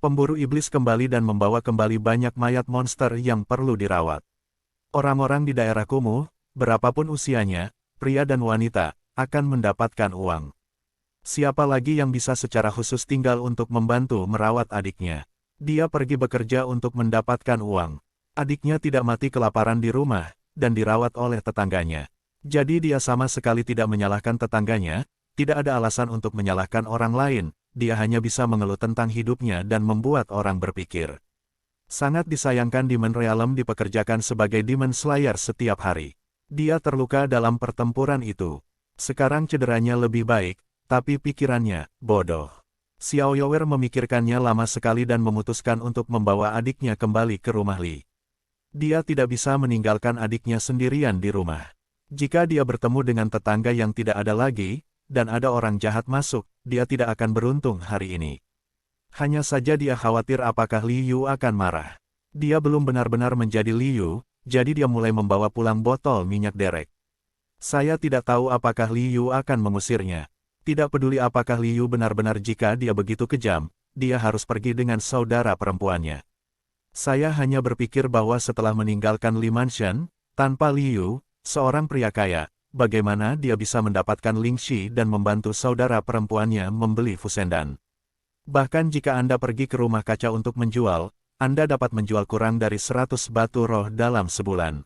A: Pemburu iblis kembali dan membawa kembali banyak mayat monster yang perlu dirawat. Orang-orang di daerah kumuh, berapapun usianya, pria dan wanita, akan mendapatkan uang. Siapa lagi yang bisa secara khusus tinggal untuk membantu merawat adiknya? Dia pergi bekerja untuk mendapatkan uang. Adiknya tidak mati kelaparan di rumah, dan dirawat oleh tetangganya. Jadi dia sama sekali tidak menyalahkan tetangganya, tidak ada alasan untuk menyalahkan orang lain, dia hanya bisa mengeluh tentang hidupnya dan membuat orang berpikir. Sangat disayangkan Demon Realm dipekerjakan sebagai Demon Slayer setiap hari. Dia terluka dalam pertempuran itu. Sekarang cederanya lebih baik, tapi pikirannya bodoh. Xiao Yuer memikirkannya lama sekali dan memutuskan untuk membawa adiknya kembali ke rumah Li. Dia tidak bisa meninggalkan adiknya sendirian di rumah. Jika dia bertemu dengan tetangga yang tidak ada lagi, dan ada orang jahat masuk, dia tidak akan beruntung hari ini. Hanya saja dia khawatir apakah Li Yu akan marah. Dia belum benar-benar menjadi Li Yu, jadi dia mulai membawa pulang botol minyak derek. Saya tidak tahu apakah Li Yu akan mengusirnya. Tidak peduli apakah Li Yu benar-benar jika dia begitu kejam, dia harus pergi dengan saudara perempuannya. Saya hanya berpikir bahwa setelah meninggalkan Li Mansion, tanpa Li Yu, seorang pria kaya, bagaimana dia bisa mendapatkan Lingxi dan membantu saudara perempuannya membeli Fusendan. Bahkan jika Anda pergi ke rumah kaca untuk menjual, Anda dapat menjual kurang dari 100 batu roh dalam sebulan.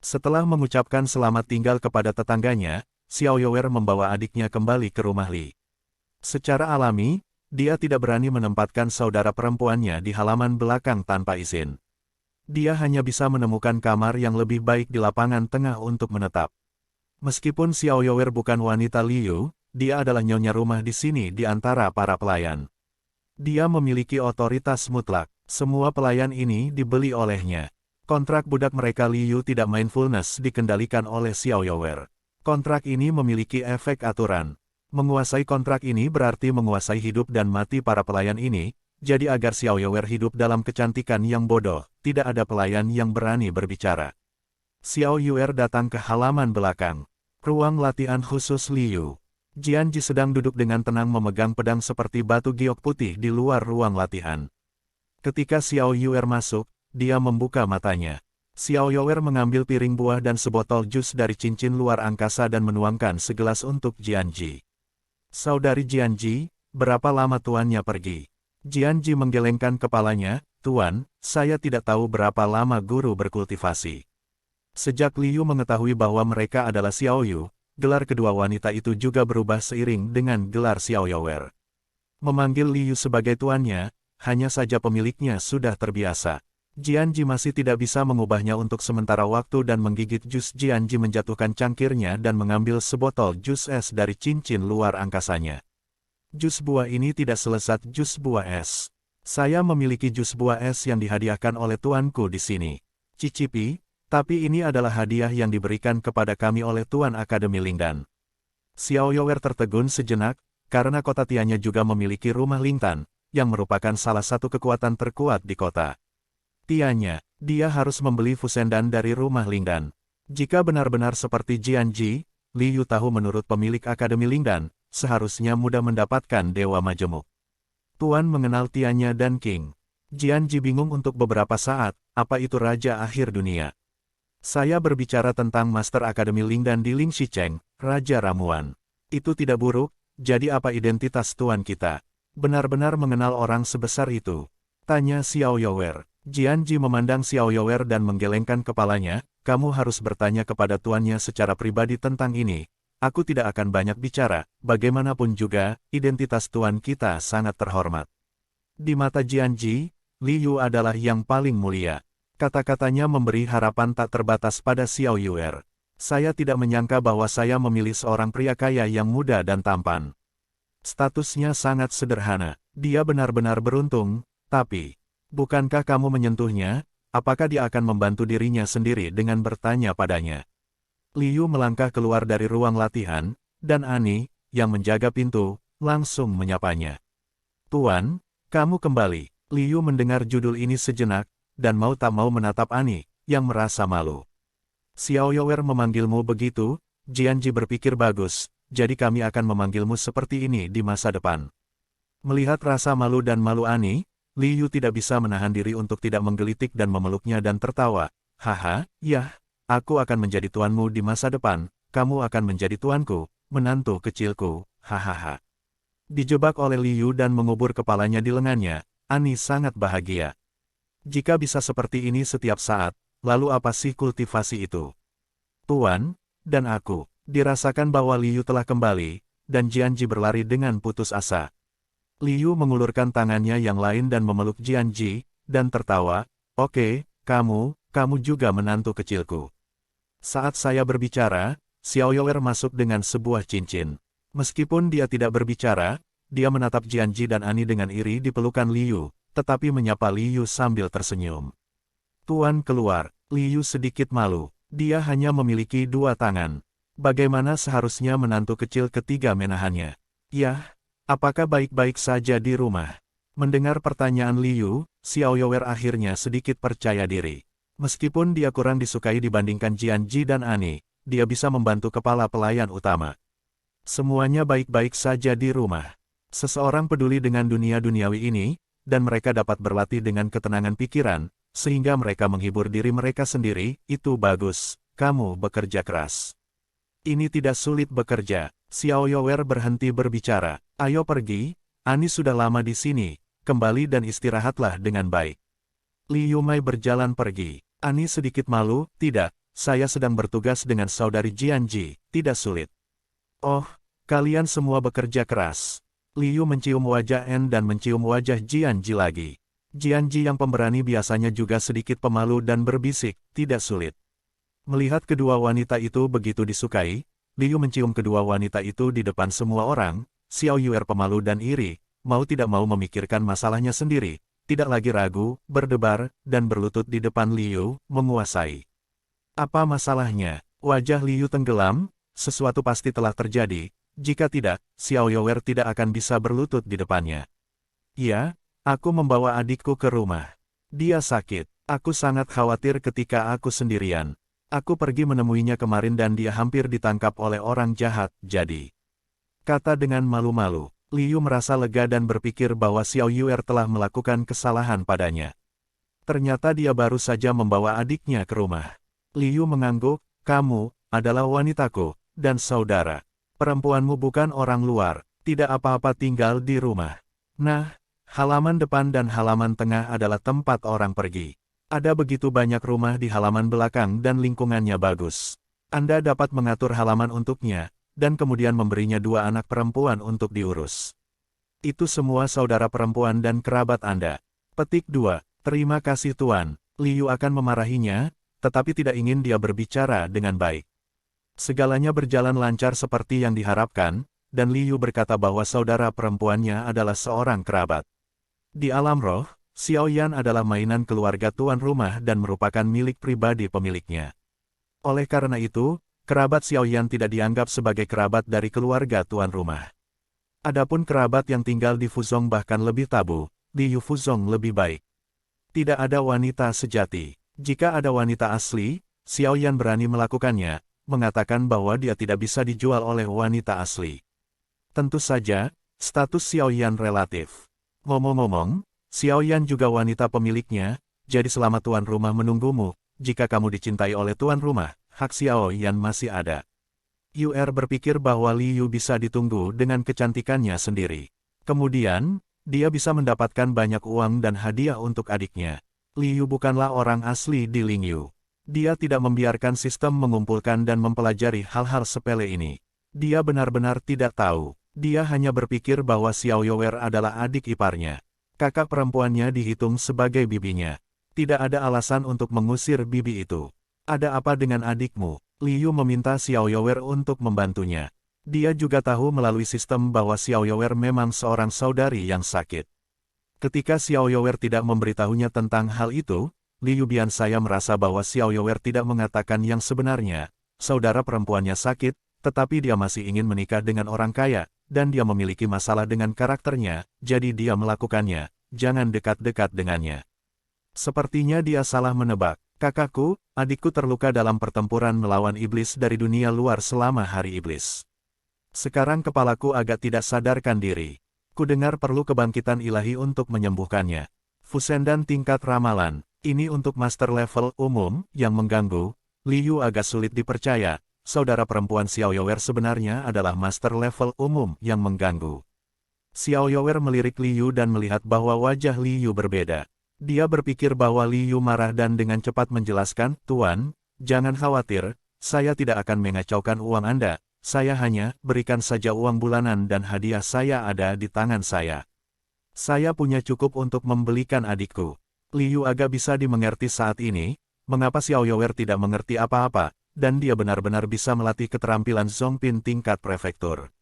A: Setelah mengucapkan selamat tinggal kepada tetangganya, Xiao Yuer membawa adiknya kembali ke rumah Li. Secara alami, dia tidak berani menempatkan saudara perempuannya di halaman belakang tanpa izin. Dia hanya bisa menemukan kamar yang lebih baik di lapangan tengah untuk menetap. Meskipun Xiao Yuer bukan wanita Liu, dia adalah nyonya rumah di sini di antara para pelayan. Dia memiliki otoritas mutlak. Semua pelayan ini dibeli olehnya. Kontrak budak mereka Liu tidak mindfulness dikendalikan oleh Xiao Yuer. Kontrak ini memiliki efek aturan. Menguasai kontrak ini berarti menguasai hidup dan mati para pelayan ini, jadi agar Xiao Yuer hidup dalam kecantikan yang bodoh, tidak ada pelayan yang berani berbicara. Xiao Yuer datang ke halaman belakang. Ruang latihan khusus Liu. Jianji sedang duduk dengan tenang memegang pedang seperti batu giok putih di luar ruang latihan. Ketika Xiao Yuer masuk, dia membuka matanya. Xiao Yuer mengambil piring buah dan sebotol jus dari cincin luar angkasa dan menuangkan segelas untuk Jianji. Saudari Jianji, berapa lama tuannya pergi? Jianji menggelengkan kepalanya, Tuan, saya tidak tahu berapa lama guru berkultivasi. Sejak Liu mengetahui bahwa mereka adalah Xiao Yu, gelar kedua wanita itu juga berubah seiring dengan gelar Xiao Yuer. Memanggil Liu sebagai tuannya, hanya saja pemiliknya sudah terbiasa. Jianji masih tidak bisa mengubahnya untuk sementara waktu dan menggigit jus. Jianji menjatuhkan cangkirnya dan mengambil sebotol jus es dari cincin luar angkasanya. Jus buah ini tidak selezat jus buah es. Saya memiliki jus buah es yang dihadiahkan oleh tuanku di sini. Cicipi, tapi ini adalah hadiah yang diberikan kepada kami oleh Tuan Akademi Lingdan. Xiao Yuer tertegun sejenak, karena kota Tiannya juga memiliki rumah Lingtan, yang merupakan salah satu kekuatan terkuat di kota Tiannya. Dia harus membeli Fusendan dari rumah Lingdan. Jika benar-benar seperti Jianji, Li Yu tahu menurut pemilik Akademi Lingdan, seharusnya mudah mendapatkan Dewa Majemuk. Tuan mengenal Tianya dan King. Jianji bingung untuk beberapa saat, apa itu Raja Akhir Dunia? Saya berbicara tentang Master Akademi Lingdan di Ling Shicheng, Raja Ramuan. Itu tidak buruk, jadi apa identitas Tuan kita? Benar-benar mengenal orang sebesar itu? Tanya Xiao Youer. Jianji memandang Xiao Youer dan menggelengkan kepalanya, kamu harus bertanya kepada tuannya secara pribadi tentang ini. Aku tidak akan banyak bicara, bagaimanapun juga, identitas tuan kita sangat terhormat. Di mata Jianji, Li Yu adalah yang paling mulia. Kata-katanya memberi harapan tak terbatas pada Xiao Youer. Saya tidak menyangka bahwa saya memilih seorang pria kaya yang muda dan tampan. Statusnya sangat sederhana, dia benar-benar beruntung, tapi... Bukankah kamu menyentuhnya? Apakah dia akan membantu dirinya sendiri dengan bertanya padanya? Li Yu melangkah keluar dari ruang latihan, dan Ani, yang menjaga pintu, langsung menyapanya. Tuan, kamu kembali. Li Yu mendengar judul ini sejenak, dan mau tak mau menatap Ani, yang merasa malu. Xiao Youer memanggilmu begitu, Jianji berpikir bagus, jadi kami akan memanggilmu seperti ini di masa depan. Melihat rasa malu dan malu Ani, Li Yu tidak bisa menahan diri untuk tidak menggelitik dan memeluknya dan tertawa. Haha, yah, aku akan menjadi tuanmu di masa depan, kamu akan menjadi tuanku, menantu kecilku, hahaha. Dijebak oleh Li Yu dan mengubur kepalanya di lengannya, Ani sangat bahagia. Jika bisa seperti ini setiap saat, lalu apa sih kultivasi itu? Tuan, dan aku, dirasakan bahwa Li Yu telah kembali, dan Jianji berlari dengan putus asa. Li Yu mengulurkan tangannya yang lain dan memeluk Jianji, dan tertawa, oke, kamu juga menantu kecilku. Saat saya berbicara, Xiao Youer masuk dengan sebuah cincin. Meskipun dia tidak berbicara, dia menatap Jianji dan Ani dengan iri di pelukan Li Yu, tetapi menyapa Li Yu sambil tersenyum. Tuan keluar, Li Yu sedikit malu, dia hanya memiliki 2 tangan. Bagaimana seharusnya menantu kecil ketiga menahannya? Yah. Apakah baik-baik saja di rumah? Mendengar pertanyaan Li Yu, Xiao Youer akhirnya sedikit percaya diri. Meskipun dia kurang disukai dibandingkan Jianji dan Ani, dia bisa membantu kepala pelayan utama. Semuanya baik-baik saja di rumah. Seseorang peduli dengan dunia duniawi ini, dan mereka dapat berlatih dengan ketenangan pikiran, sehingga mereka menghibur diri mereka sendiri, itu bagus, kamu bekerja keras. Ini tidak sulit bekerja. Xiao Youer berhenti berbicara. Ayo pergi, Ani sudah lama di sini, kembali dan istirahatlah dengan baik. Li Yumei berjalan pergi. Ani sedikit malu, tidak, saya sedang bertugas dengan saudari Jianji, tidak sulit. Oh, kalian semua bekerja keras. Li Yu mencium wajah En dan mencium wajah Jianji lagi. Jianji yang pemberani biasanya juga sedikit pemalu dan berbisik, tidak sulit. Melihat kedua wanita itu begitu disukai, Li Yu mencium kedua wanita itu di depan semua orang. Xiao Youer pemalu dan iri, mau tidak mau memikirkan masalahnya sendiri, tidak lagi ragu, berdebar, dan berlutut di depan Li Yu, menguasai. Apa masalahnya? Wajah Li Yu tenggelam, sesuatu pasti telah terjadi, jika tidak, Xiao Youer tidak akan bisa berlutut di depannya. Ya, aku membawa adikku ke rumah. Dia sakit, aku sangat khawatir ketika aku sendirian. Aku pergi menemuinya kemarin dan dia hampir ditangkap oleh orang jahat, jadi. Kata dengan malu-malu, Li Yu merasa lega dan berpikir bahwa Xiao Youer telah melakukan kesalahan padanya. Ternyata dia baru saja membawa adiknya ke rumah. Li Yu mengangguk, kamu adalah wanitaku, dan saudara. Perempuanmu bukan orang luar, tidak apa-apa tinggal di rumah. Nah, halaman depan dan halaman tengah adalah tempat orang pergi. Ada begitu banyak rumah di halaman belakang dan lingkungannya bagus. Anda dapat mengatur halaman untuknya, dan kemudian memberinya 2 anak perempuan untuk diurus. Itu semua saudara perempuan dan kerabat Anda. Petik 2. Terima kasih Tuan. Li Yu akan memarahinya, tetapi tidak ingin dia berbicara dengan baik. Segalanya berjalan lancar seperti yang diharapkan, dan Li Yu berkata bahwa saudara perempuannya adalah seorang kerabat. Di alam roh, Xiao Yan adalah mainan keluarga tuan rumah dan merupakan milik pribadi pemiliknya. Oleh karena itu, kerabat Xiao Yan tidak dianggap sebagai kerabat dari keluarga tuan rumah. Adapun kerabat yang tinggal di Fuzhong bahkan lebih tabu, di Yu Fuzhong lebih baik. Tidak ada wanita sejati. Jika ada wanita asli, Xiao Yan berani melakukannya, mengatakan bahwa dia tidak bisa dijual oleh wanita asli. Tentu saja, status Xiaoyan relatif. Ngomong-ngomong, Xiaoyan juga wanita pemiliknya, jadi selama tuan rumah menunggumu, jika kamu dicintai oleh tuan rumah, hak Xiaoyan masih ada. Yu'er berpikir bahwa Liu bisa ditunggu dengan kecantikannya sendiri. Kemudian, dia bisa mendapatkan banyak uang dan hadiah untuk adiknya. Liu bukanlah orang asli di Lingyu. Dia tidak membiarkan sistem mengumpulkan dan mempelajari hal-hal sepele ini. Dia benar-benar tidak tahu. Dia hanya berpikir bahwa Xiao Youer adalah adik iparnya. Kakak perempuannya dihitung sebagai bibinya. Tidak ada alasan untuk mengusir bibi itu. Ada apa dengan adikmu? Liu meminta Xiao Youer untuk membantunya. Dia juga tahu melalui sistem bahwa Xiao Youer memang seorang saudari yang sakit. Ketika Xiao Youer tidak memberitahunya tentang hal itu, Liu Biansaya merasa bahwa Xiao Youer tidak mengatakan yang sebenarnya. Saudara perempuannya sakit, tetapi dia masih ingin menikah dengan orang kaya, dan dia memiliki masalah dengan karakternya, jadi dia melakukannya. Jangan dekat-dekat dengannya. Sepertinya dia salah menebak. Kakakku, adikku terluka dalam pertempuran melawan iblis dari dunia luar selama hari iblis. Sekarang kepalaku agak tidak sadarkan diri. Kudengar perlu kebangkitan ilahi untuk menyembuhkannya. Fusendan tingkat ramalan. Ini untuk master level umum yang mengganggu. Liu agak sulit dipercaya. Saudara perempuan Xiao Youer sebenarnya adalah master level umum yang mengganggu. Xiao Youer melirik Liu dan melihat bahwa wajah Liu berbeda. Dia berpikir bahwa Liu marah dan dengan cepat menjelaskan, "Tuan, jangan khawatir, saya tidak akan mengacaukan uang Anda. Saya hanya berikan saja uang bulanan dan hadiah saya ada di tangan saya. Saya punya cukup untuk membelikan adikku." Liu agak bisa dimengerti saat ini, mengapa Xiao Youer tidak mengerti apa-apa, dan dia benar-benar bisa melatih keterampilan Zongpin tingkat prefektur.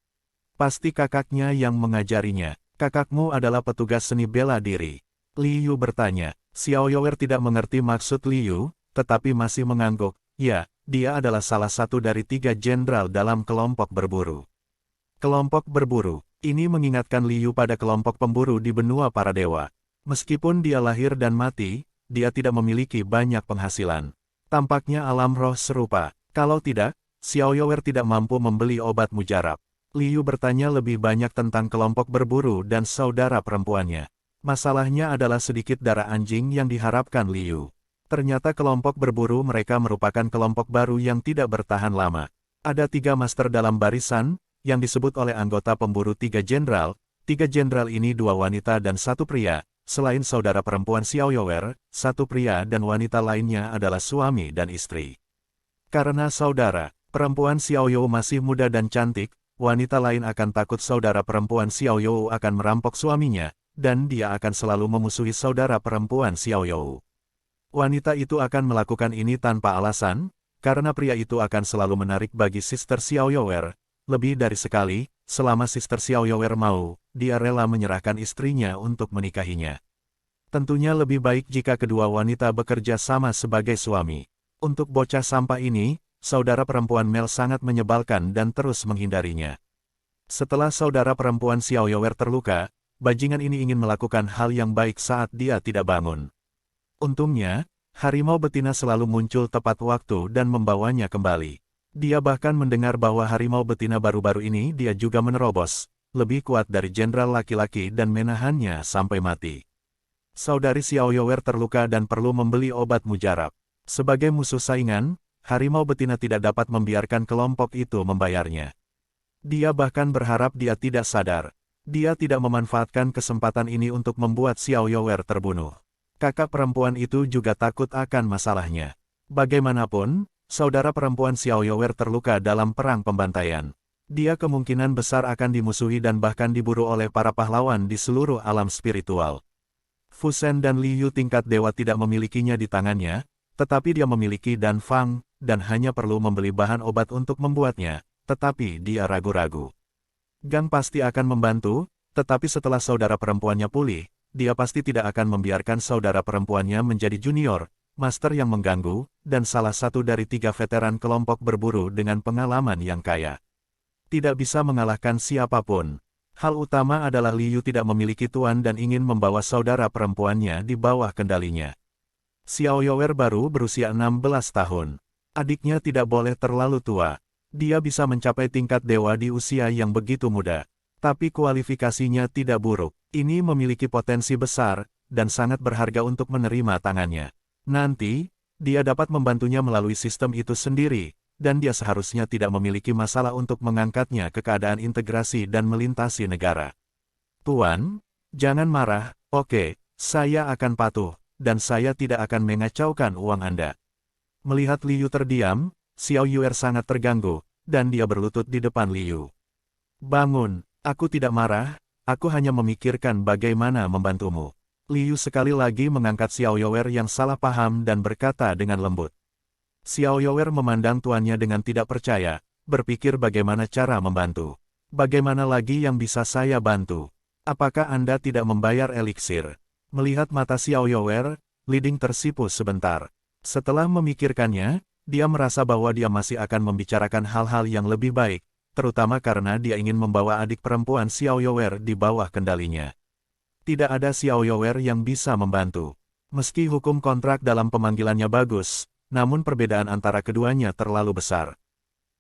A: Pasti kakaknya yang mengajarinya. Kakakmu adalah petugas seni bela diri. Liu bertanya. Xiao Youer tidak mengerti maksud Liu, tetapi masih mengangguk. Ya, dia adalah salah satu dari 3 jenderal dalam kelompok berburu. Kelompok berburu. Ini mengingatkan Liu pada kelompok pemburu di benua para dewa. Meskipun dia lahir dan mati, dia tidak memiliki banyak penghasilan. Tampaknya alam roh serupa. Kalau tidak, Xiao Youer tidak mampu membeli obat mujarab. Liu bertanya lebih banyak tentang kelompok berburu dan saudara perempuannya. Masalahnya adalah sedikit darah anjing yang diharapkan Liu. Ternyata kelompok berburu mereka merupakan kelompok baru yang tidak bertahan lama. Ada 3 master dalam barisan, yang disebut oleh anggota pemburu 3 jenderal. 3 jenderal ini 2 wanita dan 1 pria. Selain saudara perempuan Xiao Youer, 1 pria dan wanita lainnya adalah suami dan istri. Karena saudara perempuan Xiao You masih muda dan cantik, wanita lain akan takut saudara perempuan Xiao You akan merampok suaminya, dan dia akan selalu memusuhi saudara perempuan Xiao You. Wanita itu akan melakukan ini tanpa alasan, karena pria itu akan selalu menarik bagi Sister Xiao Youer. Lebih dari sekali, selama Sister Xiao Youer mau, dia rela menyerahkan istrinya untuk menikahinya. Tentunya lebih baik jika kedua wanita bekerja sama sebagai suami. Untuk bocah sampah ini, saudara perempuan Mel sangat menyebalkan dan terus menghindarinya. Setelah saudara perempuan Xiao Youer terluka, bajingan ini ingin melakukan hal yang baik saat dia tidak bangun. Untungnya, harimau betina selalu muncul tepat waktu dan membawanya kembali. Dia bahkan mendengar bahwa harimau betina baru-baru ini dia juga menerobos, lebih kuat dari jenderal laki-laki dan menahannya sampai mati. Saudari Xiao Youer terluka dan perlu membeli obat mujarab. Sebagai musuh saingan, harimau betina tidak dapat membiarkan kelompok itu membayarnya. Dia bahkan berharap dia tidak sadar. Dia tidak memanfaatkan kesempatan ini untuk membuat Xiao Youer terbunuh. Kakak perempuan itu juga takut akan masalahnya. Bagaimanapun, saudara perempuan Xiao Youer terluka dalam perang pembantaian. Dia kemungkinan besar akan dimusuhi dan bahkan diburu oleh para pahlawan di seluruh alam spiritual. Fusen dan Liu tingkat dewa tidak memilikinya di tangannya, tetapi dia memiliki Dan Fang, dan hanya perlu membeli bahan obat untuk membuatnya, tetapi dia ragu-ragu. Gang pasti akan membantu, tetapi setelah saudara perempuannya pulih, dia pasti tidak akan membiarkan saudara perempuannya menjadi junior, master yang mengganggu, dan salah satu dari 3 veteran kelompok berburu dengan pengalaman yang kaya. Tidak bisa mengalahkan siapapun. Hal utama adalah Liu tidak memiliki tuan dan ingin membawa saudara perempuannya di bawah kendalinya. Xiao Youer baru berusia 16 tahun. Adiknya tidak boleh terlalu tua. Dia bisa mencapai tingkat dewa di usia yang begitu muda. Tapi kualifikasinya tidak buruk. Ini memiliki potensi besar, dan sangat berharga untuk menerima tangannya. Nanti, dia dapat membantunya melalui sistem itu sendiri, dan dia seharusnya tidak memiliki masalah untuk mengangkatnya ke keadaan integrasi dan melintasi negara. Tuan, jangan marah, oke, saya akan patuh, dan saya tidak akan mengacaukan uang Anda. Melihat Liu terdiam, Xiao Yuer sangat terganggu, dan dia berlutut di depan Liu. Bangun, aku tidak marah, aku hanya memikirkan bagaimana membantumu. Liu sekali lagi mengangkat Xiao Yuer yang salah paham dan berkata dengan lembut. Xiao Yuer memandang tuannya dengan tidak percaya, berpikir bagaimana cara membantu. Bagaimana lagi yang bisa saya bantu? Apakah Anda tidak membayar eliksir? Melihat mata Xiao Yuer, Li Ding tersipu sebentar. Setelah memikirkannya, dia merasa bahwa dia masih akan membicarakan hal-hal yang lebih baik, terutama karena dia ingin membawa adik perempuan Xiao Yuer di bawah kendalinya. Tidak ada Xiao Yuer yang bisa membantu. Meski hukum kontrak dalam pemanggilannya bagus, namun perbedaan antara keduanya terlalu besar.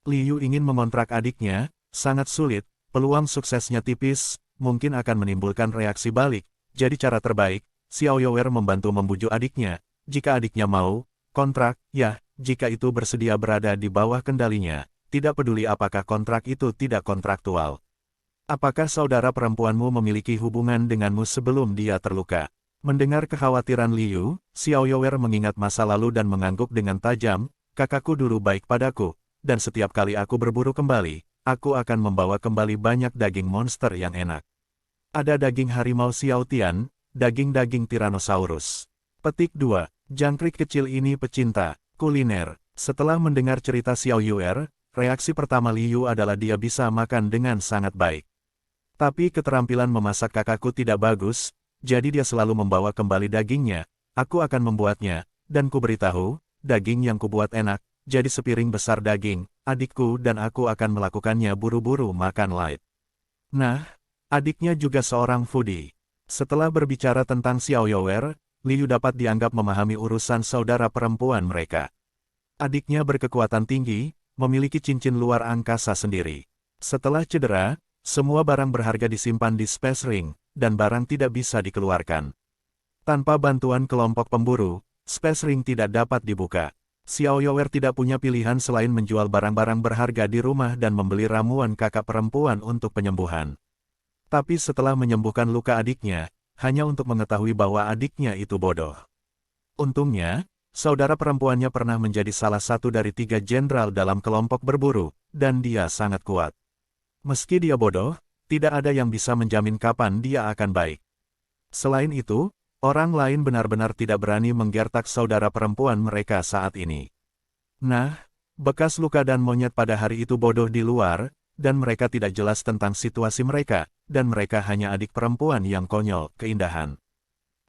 A: Liu ingin mengontrak adiknya, sangat sulit, peluang suksesnya tipis, mungkin akan menimbulkan reaksi balik, jadi cara terbaik, Xiao Yuer membantu membujuk adiknya, jika adiknya mau, kontrak, ya, jika itu bersedia berada di bawah kendalinya, tidak peduli apakah kontrak itu tidak kontraktual. Apakah saudara perempuanmu memiliki hubungan denganmu sebelum dia terluka? Mendengar kekhawatiran Liu, Xiao Yuer mengingat masa lalu dan mengangguk dengan tajam, kakakku dulu baik padaku, dan setiap kali aku berburu kembali, aku akan membawa kembali banyak daging monster yang enak. Ada daging harimau Xiao Tian, daging-daging Tyrannosaurus. Petik 2. Jangkrik kecil ini pecinta kuliner. Setelah mendengar cerita Xiao Yuer, reaksi pertama Liu adalah dia bisa makan dengan sangat baik. Tapi keterampilan memasak kakakku tidak bagus, jadi dia selalu membawa kembali dagingnya. Aku akan membuatnya, dan ku beritahu, daging yang kubuat enak, jadi sepiring besar daging, adikku dan aku akan melakukannya buru-buru makan light. Nah, adiknya juga seorang foodie. Setelah berbicara tentang Xiao Yuer, Liu dapat dianggap memahami urusan saudara perempuan mereka. Adiknya berkekuatan tinggi, memiliki cincin luar angkasa sendiri. Setelah cedera, semua barang berharga disimpan di Space Ring, dan barang tidak bisa dikeluarkan. Tanpa bantuan kelompok pemburu, Space Ring tidak dapat dibuka. Xiao Yuer tidak punya pilihan selain menjual barang-barang berharga di rumah dan membeli ramuan kakak perempuan untuk penyembuhan. Tapi setelah menyembuhkan luka adiknya, hanya untuk mengetahui bahwa adiknya itu bodoh. Untungnya, saudara perempuannya pernah menjadi salah satu dari 3 jenderal dalam kelompok berburu, dan dia sangat kuat. Meski dia bodoh, tidak ada yang bisa menjamin kapan dia akan baik. Selain itu, orang lain benar-benar tidak berani menggertak saudara perempuan mereka saat ini. Nah, bekas luka dan monyet pada hari itu bodoh di luar, dan mereka tidak jelas tentang situasi mereka, dan mereka hanya adik perempuan yang konyol, keindahan.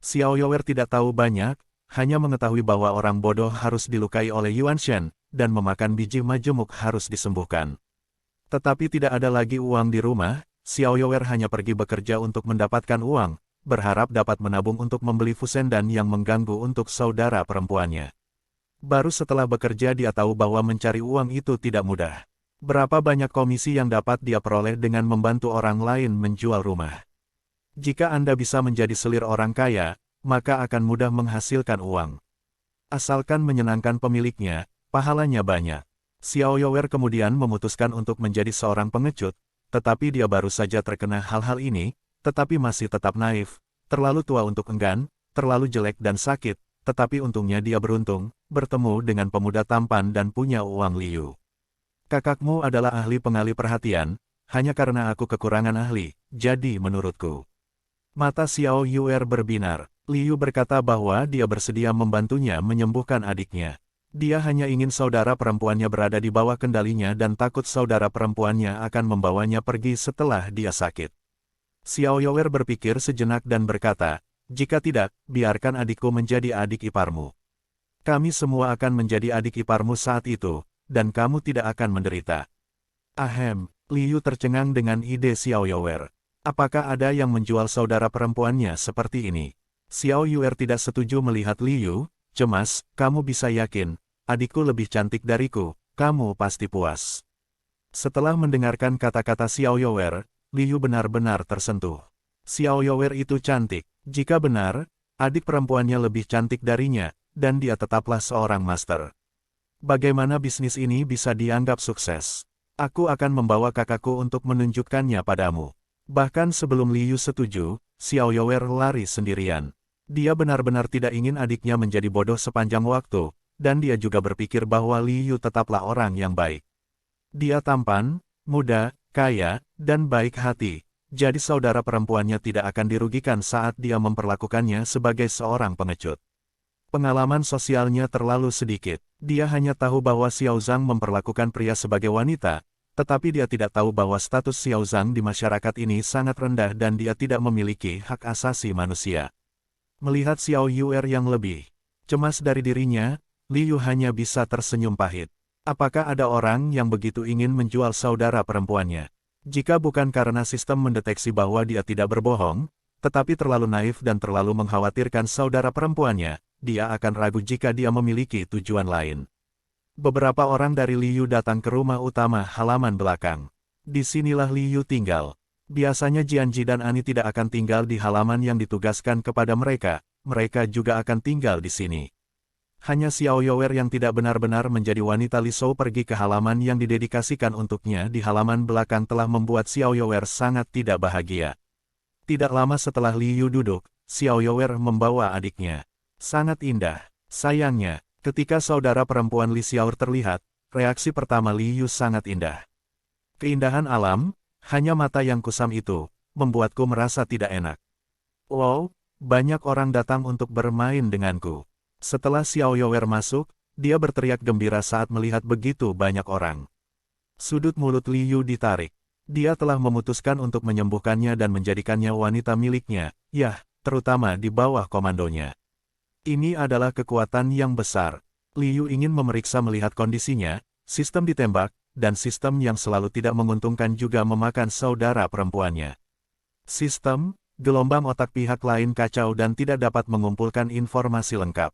A: Xiao Yuer tidak tahu banyak, hanya mengetahui bahwa orang bodoh harus dilukai oleh Yuan Shen, dan memakan biji majemuk harus disembuhkan. Tetapi tidak ada lagi uang di rumah, Xiao Yuer hanya pergi bekerja untuk mendapatkan uang, berharap dapat menabung untuk membeli fusendan yang mengganggu untuk saudara perempuannya. Baru setelah bekerja dia tahu bahwa mencari uang itu tidak mudah. Berapa banyak komisi yang dapat dia peroleh dengan membantu orang lain menjual rumah. Jika Anda bisa menjadi selir orang kaya, maka akan mudah menghasilkan uang. Asalkan menyenangkan pemiliknya, pahalanya banyak. Xiao Yuer kemudian memutuskan untuk menjadi seorang pengecut, tetapi dia baru saja terkena hal-hal ini, tetapi masih tetap naif, terlalu tua untuk enggan, terlalu jelek dan sakit, tetapi untungnya dia beruntung, bertemu dengan pemuda tampan dan punya uang Liu. Kakakmu adalah ahli pengalih perhatian, hanya karena aku kekurangan ahli, jadi menurutku. Mata Xiao Yuer berbinar. Liu berkata bahwa dia bersedia membantunya menyembuhkan adiknya. Dia hanya ingin saudara perempuannya berada di bawah kendalinya dan takut saudara perempuannya akan membawanya pergi setelah dia sakit. Xiao Yuer berpikir sejenak dan berkata, jika tidak, biarkan adikku menjadi adik iparmu. Kami semua akan menjadi adik iparmu saat itu, dan kamu tidak akan menderita. Ahem, Liu tercengang dengan ide Xiao Yuer. Apakah ada yang menjual saudara perempuannya seperti ini? Xiao Yuer tidak setuju melihat Liu, cemas, kamu bisa yakin, adikku lebih cantik dariku, kamu pasti puas. Setelah mendengarkan kata-kata Xiao Youer, Liu benar-benar tersentuh. Xiao Youer itu cantik. Jika benar, adik perempuannya lebih cantik darinya, dan dia tetaplah seorang master. Bagaimana bisnis ini bisa dianggap sukses? Aku akan membawa kakakku untuk menunjukkannya padamu. Bahkan sebelum Liu setuju, Xiao Youer lari sendirian. Dia benar-benar tidak ingin adiknya menjadi bodoh sepanjang waktu, dan dia juga berpikir bahwa Liu tetaplah orang yang baik. Dia tampan, muda, kaya, dan baik hati, jadi saudara perempuannya tidak akan dirugikan saat dia memperlakukannya sebagai seorang pengecut. Pengalaman sosialnya terlalu sedikit. Dia hanya tahu bahwa Xiao Zhang memperlakukan pria sebagai wanita, tetapi dia tidak tahu bahwa status Xiao Zhang di masyarakat ini sangat rendah dan dia tidak memiliki hak asasi manusia. Melihat Xiao Youer yang lebih cemas dari dirinya, Liu hanya bisa tersenyum pahit. Apakah ada orang yang begitu ingin menjual saudara perempuannya? Jika bukan karena sistem mendeteksi bahwa dia tidak berbohong, tetapi terlalu naif dan terlalu mengkhawatirkan saudara perempuannya, dia akan ragu jika dia memiliki tujuan lain. Beberapa orang dari Liu datang ke rumah utama halaman belakang. Disinilah Liu tinggal. Biasanya Jianji dan Ani tidak akan tinggal di halaman yang ditugaskan kepada mereka, mereka juga akan tinggal di sini. Hanya Xiao Youer yang tidak benar-benar menjadi wanita Li Shou pergi ke halaman yang didedikasikan untuknya di halaman belakang telah membuat Xiao Youer sangat tidak bahagia. Tidak lama setelah Liu duduk, Xiao Youer membawa adiknya. Sangat indah. Sayangnya, ketika saudara perempuan Li Xiao terlihat, reaksi pertama Liu sangat indah. Keindahan alam, hanya mata yang kusam itu, membuatku merasa tidak enak. Wow, banyak orang datang untuk bermain denganku. Setelah Xiao Youer masuk, dia berteriak gembira saat melihat begitu banyak orang. Sudut mulut Liu ditarik. Dia telah memutuskan untuk menyembuhkannya dan menjadikannya wanita miliknya, yah, terutama di bawah komandonya. Ini adalah kekuatan yang besar. Liu ingin memeriksa melihat kondisinya, sistem ditembak, dan sistem yang selalu tidak menguntungkan juga memakan saudara perempuannya. Sistem, gelombang otak pihak lain kacau dan tidak dapat mengumpulkan informasi lengkap.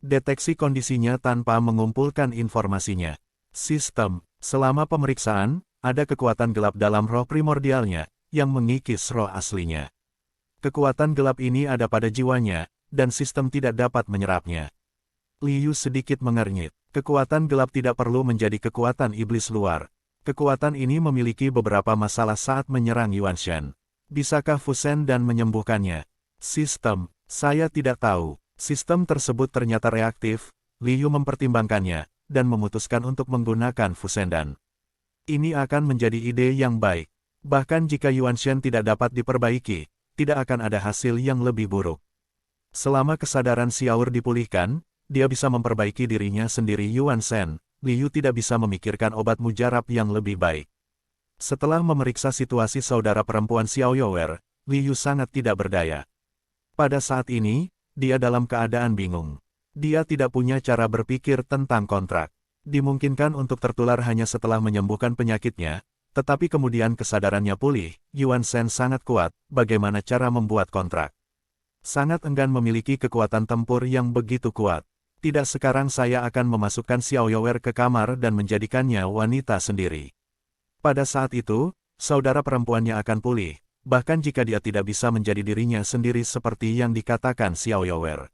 A: Deteksi kondisinya tanpa mengumpulkan informasinya. Sistem, selama pemeriksaan, ada kekuatan gelap dalam roh primordialnya, yang mengikis roh aslinya. Kekuatan gelap ini ada pada jiwanya, dan sistem tidak dapat menyerapnya. Liu sedikit mengernyit. Kekuatan gelap tidak perlu menjadi kekuatan iblis luar. Kekuatan ini memiliki beberapa masalah saat menyerang Yuanshan. Bisakah Fusen dan menyembuhkannya? Sistem, saya tidak tahu. Sistem tersebut ternyata reaktif, Liu mempertimbangkannya, dan memutuskan untuk menggunakan Fusendan. Ini akan menjadi ide yang baik. Bahkan jika Yuanshan tidak dapat diperbaiki, tidak akan ada hasil yang lebih buruk. Selama kesadaran Xiaoer dipulihkan, dia bisa memperbaiki dirinya sendiri. Yuanshan, Liu tidak bisa memikirkan obat mujarab yang lebih baik. Setelah memeriksa situasi saudara perempuan Xiao Youer, Liu sangat tidak berdaya. Pada saat ini, dia dalam keadaan bingung. Dia tidak punya cara berpikir tentang kontrak. Dimungkinkan untuk tertular hanya setelah menyembuhkan penyakitnya, tetapi kemudian kesadarannya pulih. Yuanshan sangat kuat, bagaimana cara membuat kontrak? Sangat enggan memiliki kekuatan tempur yang begitu kuat. Tidak, sekarang saya akan memasukkan Xiao Youer ke kamar dan menjadikannya wanita sendiri. Pada saat itu, saudara perempuannya akan pulih. Bahkan jika dia tidak bisa menjadi dirinya sendiri seperti yang dikatakan Xiao Youer.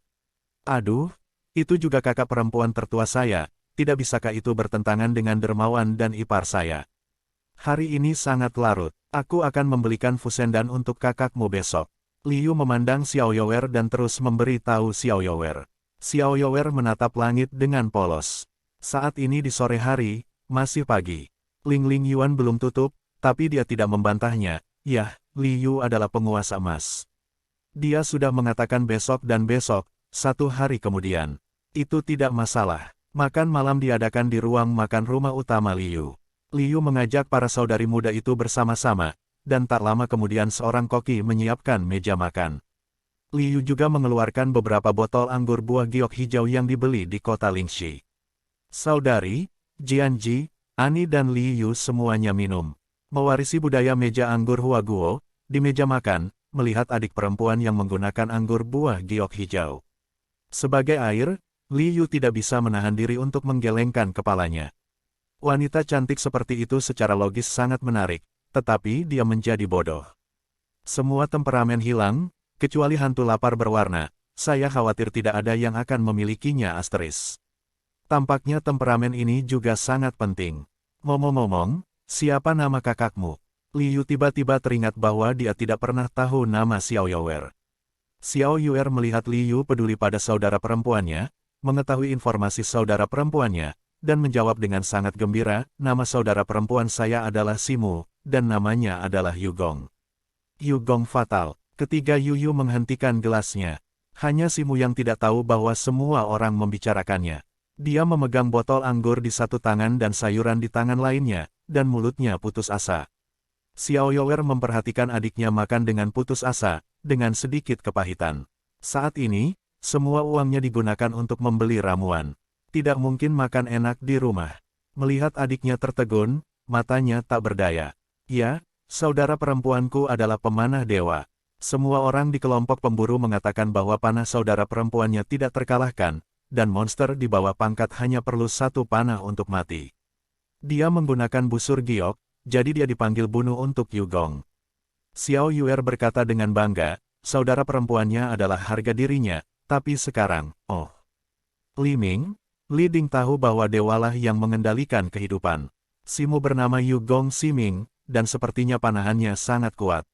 A: Aduh, itu juga kakak perempuan tertua saya, tidak bisakah itu bertentangan dengan dermawan dan ipar saya? Hari ini sangat larut, aku akan membelikan Fusendan untuk kakakmu besok. Liu memandang Xiao Youer dan terus memberi tahu Xiao Youer. Xiao Youer menatap langit dengan polos. Saat ini di sore hari, masih pagi. Ling Ling Yuan belum tutup, tapi dia tidak membantahnya. Yah, Liu adalah penguasa emas. Dia sudah mengatakan besok dan besok, 1 hari kemudian. Itu tidak masalah. Makan malam diadakan di ruang makan rumah utama Liu. Liu mengajak para saudari muda itu bersama-sama, dan tak lama kemudian seorang koki menyiapkan meja makan. Liu juga mengeluarkan beberapa botol anggur buah giok hijau yang dibeli di kota Lingxi. Saudari, Jianji, Ani dan Liu semuanya minum. Mewarisi budaya meja anggur Huaguo, di meja makan, melihat adik perempuan yang menggunakan anggur buah giok hijau. Sebagai air, Li Yu tidak bisa menahan diri untuk menggelengkan kepalanya. Wanita cantik seperti itu secara logis sangat menarik, tetapi dia menjadi bodoh. Semua temperamen hilang, kecuali hantu lapar berwarna. Saya khawatir tidak ada yang akan memilikinya. Asteris. Tampaknya temperamen ini juga sangat penting. Ngomong-ngomong, siapa nama kakakmu? Li Yu tiba-tiba teringat bahwa dia tidak pernah tahu nama Xiao Youer. Xiao Youer melihat Li Yu peduli pada saudara perempuannya, mengetahui informasi saudara perempuannya, dan menjawab dengan sangat gembira, nama saudara perempuan saya adalah Simu, dan namanya adalah Yugong. Yugong fatal. Ketika Yu Yu menghentikan gelasnya, hanya Simu yang tidak tahu bahwa semua orang membicarakannya. Dia memegang botol anggur di satu tangan dan sayuran di tangan lainnya, dan mulutnya putus asa. Xiao Youer memperhatikan adiknya makan dengan putus asa, dengan sedikit kepahitan. Saat ini, semua uangnya digunakan untuk membeli ramuan. Tidak mungkin makan enak di rumah. Melihat adiknya tertegun, matanya tak berdaya. Ya, saudara perempuanku adalah pemanah dewa. Semua orang di kelompok pemburu mengatakan bahwa panah saudara perempuannya tidak terkalahkan, dan monster di bawah pangkat hanya perlu satu panah untuk mati. Dia menggunakan busur giok, jadi dia dipanggil bunuh untuk Yugong. Xiao Youer berkata dengan bangga, saudara perempuannya adalah harga dirinya, tapi sekarang, oh. Li Ming, Li Ding tahu bahwa dewalah yang mengendalikan kehidupan. Simu bernama Yugong Siming, dan sepertinya panahannya sangat kuat.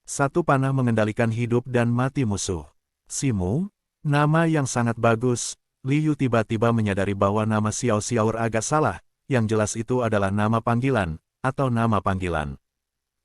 A: Satu panah mengendalikan hidup dan mati musuh. Simu, nama yang sangat bagus. Li Yu tiba-tiba menyadari bahwa nama Xiao Xiaoer agak salah, yang jelas itu adalah nama panggilan, atau nama panggilan.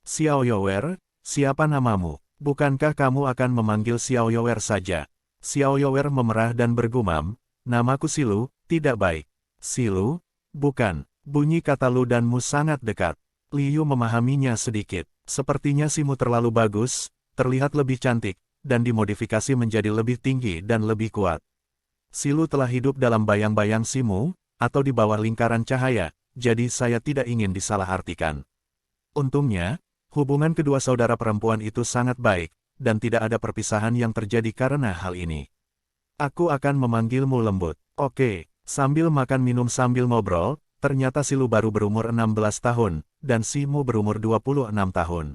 A: Xiao Youer, siapa namamu? Bukankah kamu akan memanggil Xiao Youer saja? Xiao Youer memerah dan bergumam, namaku Silu, tidak baik. Silu? Bukan, bunyi kata Lu dan Mu sangat dekat. Li Yu memahaminya sedikit. Sepertinya Simu terlalu bagus, terlihat lebih cantik, dan dimodifikasi menjadi lebih tinggi dan lebih kuat. Silu telah hidup dalam bayang-bayang Simu, atau di bawah lingkaran cahaya, jadi saya tidak ingin disalahartikan. Untungnya, hubungan kedua saudara perempuan itu sangat baik, dan tidak ada perpisahan yang terjadi karena hal ini. Aku akan memanggilmu lembut. Oke, sambil makan minum sambil ngobrol, ternyata Silu baru berumur 16 tahun, dan Simu berumur 26 tahun.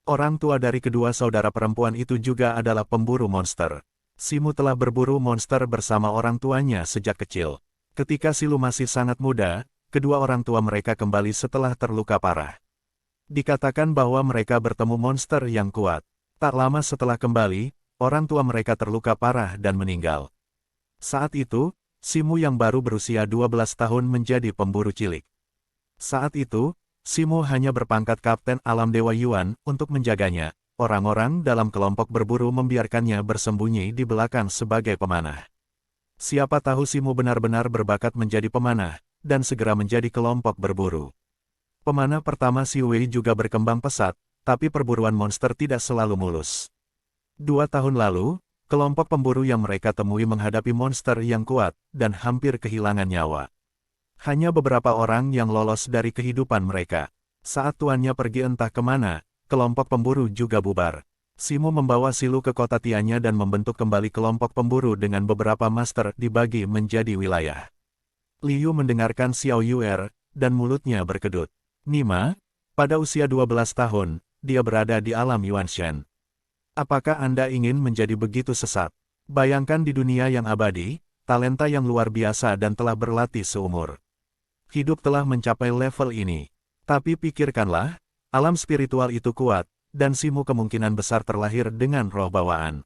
A: Orang tua dari kedua saudara perempuan itu juga adalah pemburu monster. Simu telah berburu monster bersama orang tuanya sejak kecil. Ketika Silu masih sangat muda, kedua orang tua mereka kembali setelah terluka parah. Dikatakan bahwa mereka bertemu monster yang kuat. Tak lama setelah kembali, orang tua mereka terluka parah dan meninggal. Saat itu, Simu yang baru berusia 12 tahun menjadi pemburu cilik. Saat itu, Simu hanya berpangkat Kapten Alam Dewa Yuan untuk menjaganya. Orang-orang dalam kelompok berburu membiarkannya bersembunyi di belakang sebagai pemanah. Siapa tahu Simu benar-benar berbakat menjadi pemanah, dan segera menjadi kelompok berburu. Pemanah pertama Si Wei juga berkembang pesat, tapi perburuan monster tidak selalu mulus. 2 tahun lalu, kelompok pemburu yang mereka temui menghadapi monster yang kuat, dan hampir kehilangan nyawa. Hanya beberapa orang yang lolos dari kehidupan mereka. Saat tuannya pergi entah kemana, kelompok pemburu juga bubar. Simu membawa Silu ke kota Tianya dan membentuk kembali kelompok pemburu dengan beberapa master dibagi menjadi wilayah. Li Yu mendengarkan Xiao Youer, dan mulutnya berkedut. Nima, pada usia 12 tahun, dia berada di alam Yuanshan. Apakah Anda ingin menjadi begitu sesat? Bayangkan di dunia yang abadi, talenta yang luar biasa dan telah berlatih seumur hidup telah mencapai level ini. Tapi pikirkanlah, alam spiritual itu kuat, dan Simu kemungkinan besar terlahir dengan roh bawaan.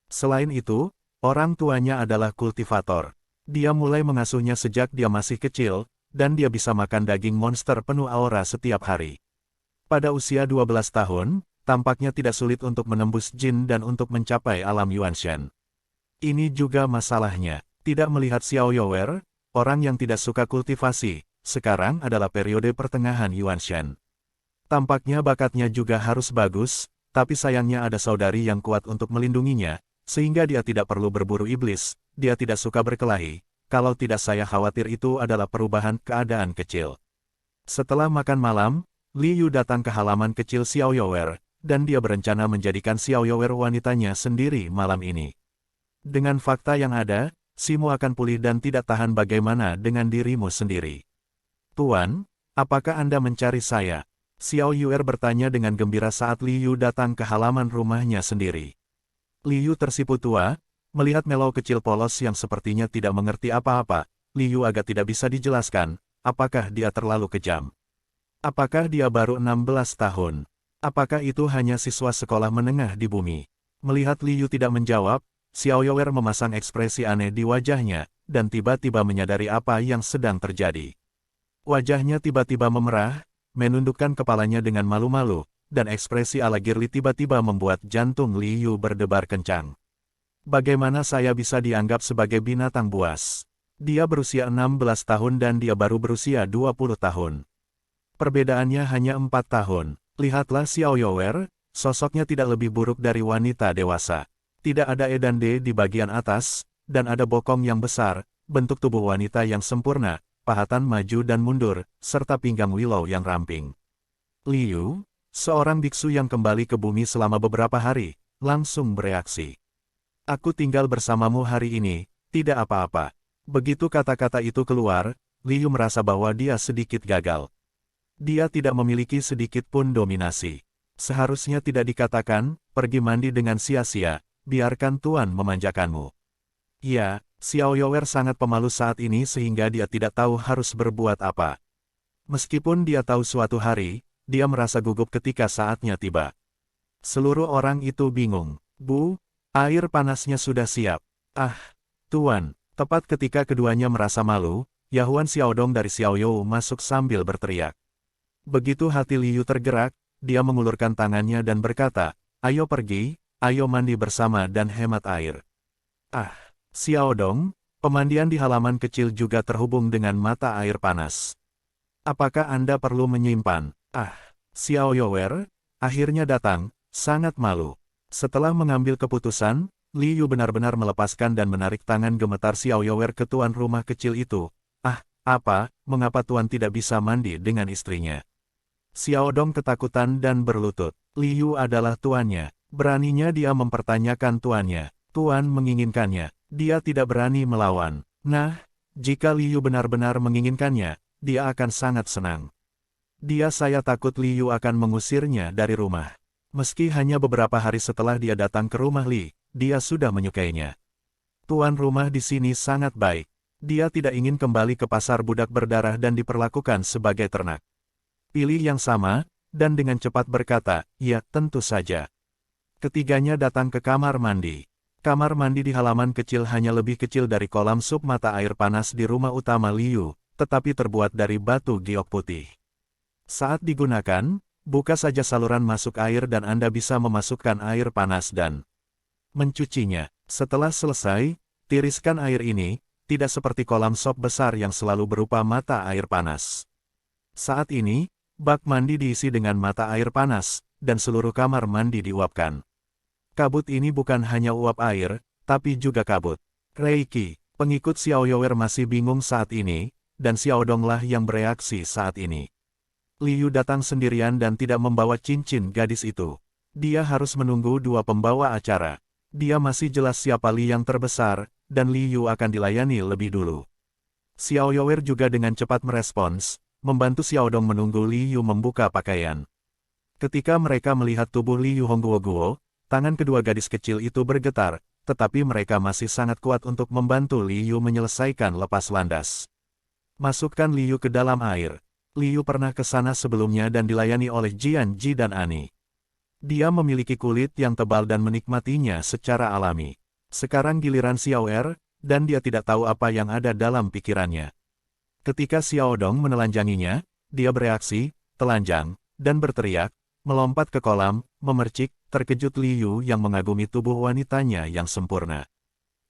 A: Selain itu, orang tuanya adalah kultivator. Dia mulai mengasuhnya sejak dia masih kecil, dan dia bisa makan daging monster penuh aura setiap hari. Pada usia 12 tahun, tampaknya tidak sulit untuk menembus jin dan untuk mencapai alam Yuanshan. Ini juga masalahnya, tidak melihat Xiao Youer, orang yang tidak suka kultivasi, sekarang adalah periode pertengahan Yuanshan. Tampaknya bakatnya juga harus bagus, tapi sayangnya ada saudari yang kuat untuk melindunginya, sehingga dia tidak perlu berburu iblis, dia tidak suka berkelahi, kalau tidak saya khawatir itu adalah perubahan keadaan kecil. Setelah makan malam, Li Yu datang ke halaman kecil Xiao Youer, dan dia berencana menjadikan Xiao Youer wanitanya sendiri malam ini. Dengan fakta yang ada, Simu akan pulih dan tidak tahan bagaimana dengan dirimu sendiri. Tuan, apakah Anda mencari saya? Xiao Yuer bertanya dengan gembira saat Li Yu datang ke halaman rumahnya sendiri. Li Yu tersipu tua, melihat Melo kecil polos yang sepertinya tidak mengerti apa-apa. Li Yu agak tidak bisa dijelaskan, apakah dia terlalu kejam. Apakah dia baru 16 tahun? Apakah itu hanya siswa sekolah menengah di bumi? Melihat Li Yu tidak menjawab, Xiao Yuer memasang ekspresi aneh di wajahnya, dan tiba-tiba menyadari apa yang sedang terjadi. Wajahnya tiba-tiba memerah, menundukkan kepalanya dengan malu-malu, dan ekspresi ala Girly tiba-tiba membuat jantung Li Yu berdebar kencang. Bagaimana saya bisa dianggap sebagai binatang buas? Dia berusia 16 tahun dan dia baru berusia 20 tahun. Perbedaannya hanya 4 tahun. Lihatlah Xiao Yuer, sosoknya tidak lebih buruk dari wanita dewasa. Tidak ada E dan D di bagian atas, dan ada bokong yang besar, bentuk tubuh wanita yang sempurna, pahatan maju dan mundur, serta pinggang Willow yang ramping. Li Yu, seorang biksu yang kembali ke bumi selama beberapa hari, langsung bereaksi. Aku tinggal bersamamu hari ini, tidak apa-apa. Begitu kata-kata itu keluar, Li Yu merasa bahwa dia sedikit gagal. Dia tidak memiliki sedikit pun dominasi. Seharusnya tidak dikatakan, pergi mandi dengan sia-sia, biarkan Tuan memanjakanmu. Ya, Xiao Yuer sangat pemalu saat ini sehingga dia tidak tahu harus berbuat apa. Meskipun dia tahu suatu hari, dia merasa gugup ketika saatnya tiba. Seluruh orang itu bingung. Bu, air panasnya sudah siap. Ah, Tuan, tepat ketika keduanya merasa malu, Yahuan Xiaodong dari Xiao You masuk sambil berteriak. Begitu hati Li Yu tergerak, dia mengulurkan tangannya dan berkata, ayo pergi, ayo mandi bersama dan hemat air. Ah, Xiaodong, pemandian di halaman kecil juga terhubung dengan mata air panas. Apakah Anda perlu menyimpan? Ah, Xiao Yuer, akhirnya datang, sangat malu. Setelah mengambil keputusan, Li Yu benar-benar melepaskan dan menarik tangan gemetar Xiao Yuer ke tuan rumah kecil itu. Ah, apa, mengapa Tuan tidak bisa mandi dengan istrinya? Xiaodong ketakutan dan berlutut. Li Yu adalah tuannya. Beraninya dia mempertanyakan tuannya. Tuan menginginkannya. Dia tidak berani melawan. Nah, jika Li Yu benar-benar menginginkannya, dia akan sangat senang. Saya takut Li Yu akan mengusirnya dari rumah. Meski hanya beberapa hari setelah dia datang ke rumah Li, dia sudah menyukainya. Tuan rumah di sini sangat baik. Dia tidak ingin kembali ke pasar budak berdarah dan diperlakukan sebagai ternak. Pilih yang sama, dan dengan cepat berkata, ya tentu saja. Ketiganya datang ke kamar mandi. Kamar mandi di halaman kecil hanya lebih kecil dari kolam sup mata air panas di rumah utama Li Yu, tetapi terbuat dari batu giok putih. Saat digunakan, buka saja saluran masuk air dan Anda bisa memasukkan air panas dan mencucinya. Setelah selesai, tiriskan air ini, tidak seperti kolam sop besar yang selalu berupa mata air panas. Saat ini, bak mandi diisi dengan mata air panas, dan seluruh kamar mandi diuapkan. Kabut ini bukan hanya uap air, tapi juga kabut Reiki. Pengikut Xiao Yuer masih bingung saat ini, dan Xiaodonglah yang bereaksi saat ini. Li Yu datang sendirian dan tidak membawa cincin gadis itu. Dia harus menunggu dua pembawa acara. Dia masih jelas siapa Li yang terbesar, dan Li Yu akan dilayani lebih dulu. Xiao Yuer juga dengan cepat merespons, membantu Xiaodong menunggu Li Yu membuka pakaian. Ketika mereka melihat tubuh Li Yu Hongguo-guo, tangan kedua gadis kecil itu bergetar, tetapi mereka masih sangat kuat untuk membantu Li Yu menyelesaikan lepas landas. Masukkan Li Yu ke dalam air. Li Yu pernah ke sana sebelumnya dan dilayani oleh Jian Ji dan Ani. Dia memiliki kulit yang tebal dan menikmatinya secara alami. Sekarang giliran Xiao Er, dan dia tidak tahu apa yang ada dalam pikirannya. Ketika Xiaodong menelanjanginya, dia bereaksi, telanjang, dan berteriak, melompat ke kolam, memercik, terkejut Li Yu yang mengagumi tubuh wanitanya yang sempurna.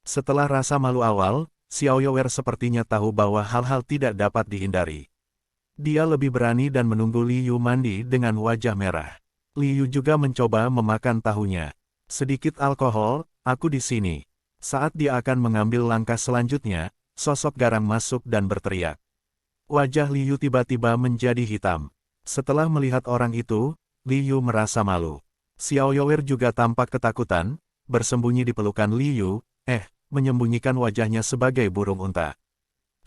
A: Setelah rasa malu awal, Xiao Yuer sepertinya tahu bahwa hal-hal tidak dapat dihindari. Dia lebih berani dan menunggu Li Yu mandi dengan wajah merah. Li Yu juga mencoba memakan tahunya. Sedikit alkohol, aku di sini. Saat dia akan mengambil langkah selanjutnya, sosok garang masuk dan berteriak. Wajah Li Yu tiba-tiba menjadi hitam. Setelah melihat orang itu, Li Yu merasa malu. Xiao Yuer juga tampak ketakutan, bersembunyi di pelukan Li Yu. menyembunyikan wajahnya sebagai burung unta.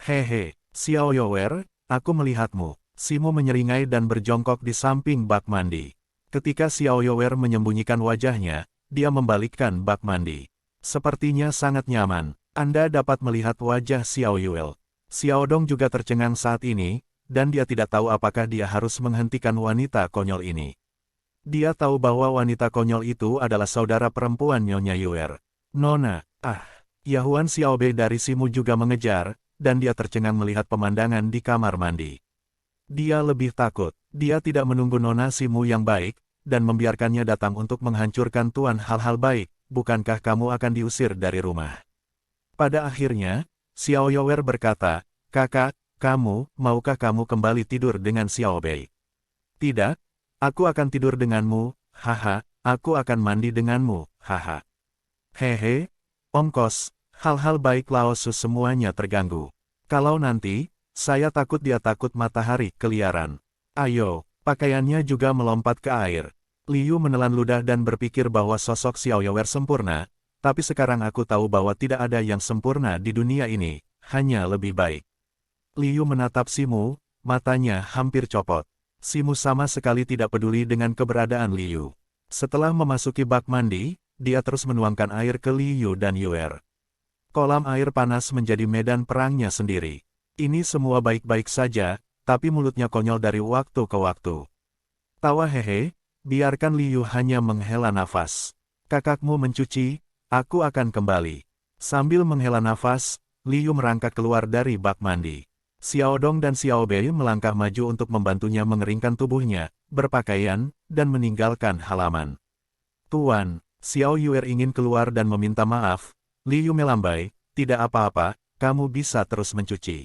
A: Hehe, Xiao Youer, aku melihatmu. Simu menyeringai dan berjongkok di samping bak mandi. Ketika Xiao Youer menyembunyikan wajahnya, dia membalikkan bak mandi. Sepertinya sangat nyaman. Anda dapat melihat wajah Xiao Youer. Xiao Dong juga tercengang saat ini, dan dia tidak tahu apakah dia harus menghentikan wanita konyol ini. Dia tahu bahwa wanita konyol itu adalah saudara perempuan Nyonya Youer. Nona, Yahuan Xiaobei dari Simu juga mengejar, dan dia tercengang melihat pemandangan di kamar mandi. Dia lebih takut. Dia tidak menunggu Nona Simu yang baik, dan membiarkannya datang untuk menghancurkan tuan hal-hal baik. Bukankah kamu akan diusir dari rumah? Pada akhirnya, Xiao Youer berkata, kakak, maukah kamu kembali tidur dengan Xiaobei? Tidak, aku akan tidur denganmu, haha, aku akan mandi denganmu, haha. Hehe, ongkos, hal-hal baik Laosus semuanya terganggu. Kalau nanti, saya takut dia takut matahari keliaran. Ayo, pakaiannya juga melompat ke air. Liu menelan ludah dan berpikir bahwa sosok Xiao Youer sempurna, tapi sekarang aku tahu bahwa tidak ada yang sempurna di dunia ini, hanya lebih baik. Liu menatap Simu, matanya hampir copot. Simu sama sekali tidak peduli dengan keberadaan Liu. Setelah memasuki bak mandi, dia terus menuangkan air ke Liu dan Youer. Kolam air panas menjadi medan perangnya sendiri. Ini semua baik-baik saja, tapi mulutnya konyol dari waktu ke waktu. Tawa hehe, biarkan Liu hanya menghela nafas. Kakakmu mencuci, aku akan kembali. Sambil menghela nafas, Liu merangkak keluar dari bak mandi. Xiao Dong dan Xiao Bei melangkah maju untuk membantunya mengeringkan tubuhnya, berpakaian, dan meninggalkan halaman. Tuan, Xiao Youer ingin keluar dan meminta maaf. Liu melambai, tidak apa-apa, kamu bisa terus mencuci.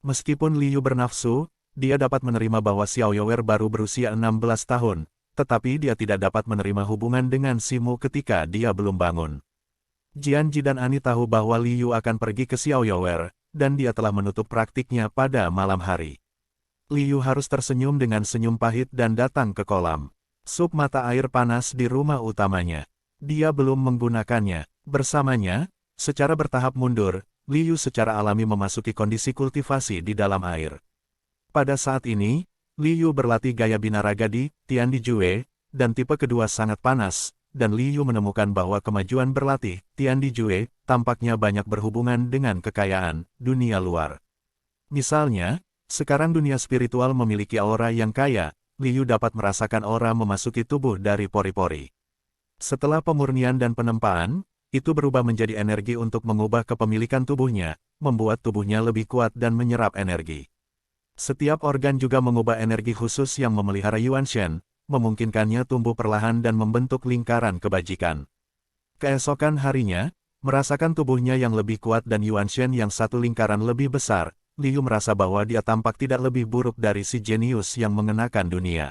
A: Meskipun Liu bernafsu, dia dapat menerima bahwa Xiao Youer baru berusia 16 tahun, tetapi dia tidak dapat menerima hubungan dengan Simu ketika dia belum bangun. Jian Ji dan Ani tahu bahwa Liu akan pergi ke Xiao Youer, dan dia telah menutup praktiknya pada malam hari. Liu harus tersenyum dengan senyum pahit dan datang ke kolam. Sup mata air panas di rumah utamanya. Dia belum menggunakannya. Bersamanya, secara bertahap mundur, Liu secara alami memasuki kondisi kultivasi di dalam air. Pada saat ini, Liu berlatih gaya binaraga di Tiandi Jue, dan tipe kedua sangat panas, dan Liu menemukan bahwa kemajuan berlatih Tiandi Jue tampaknya banyak berhubungan dengan kekayaan dunia luar. Misalnya, sekarang dunia spiritual memiliki aura yang kaya, Liu dapat merasakan aura memasuki tubuh dari pori-pori. Setelah pemurnian dan penempaan, itu berubah menjadi energi untuk mengubah kepemilikan tubuhnya, membuat tubuhnya lebih kuat dan menyerap energi. Setiap organ juga mengubah energi khusus yang memelihara Yuanshen, memungkinkannya tumbuh perlahan dan membentuk lingkaran kebajikan. Keesokan harinya, merasakan tubuhnya yang lebih kuat dan Yuanshen yang satu lingkaran lebih besar, Liu merasa bahwa dia tampak tidak lebih buruk dari si jenius yang mengenakan dunia.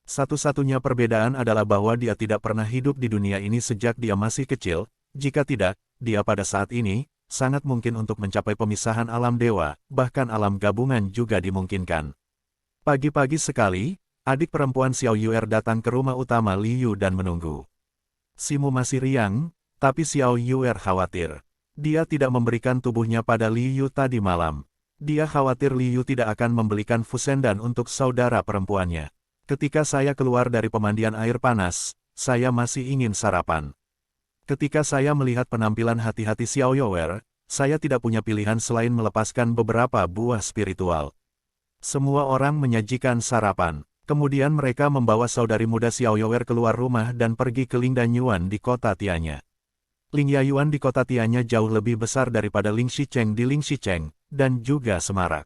A: Satu-satunya perbedaan adalah bahwa dia tidak pernah hidup di dunia ini sejak dia masih kecil. Jika tidak, dia pada saat ini, sangat mungkin untuk mencapai pemisahan alam dewa, bahkan alam gabungan juga dimungkinkan. Pagi-pagi sekali, adik perempuan Xiao Youer datang ke rumah utama Liu dan menunggu. Simu masih riang, tapi Xiao Youer khawatir. Dia tidak memberikan tubuhnya pada Liu tadi malam. Dia khawatir Liu tidak akan membelikan fusendan untuk saudara perempuannya. Ketika saya keluar dari pemandian air panas, saya masih ingin sarapan. Ketika saya melihat penampilan hati-hati Xiao Youer, saya tidak punya pilihan selain melepaskan beberapa buah spiritual. Semua orang menyajikan sarapan. Kemudian mereka membawa saudari muda Xiao Youer keluar rumah dan pergi ke Ling Danyuan di kota Tianya. Ling Yayuan di kota Tianya jauh lebih besar daripada Ling Shicheng di Ling Shicheng, dan juga semarak.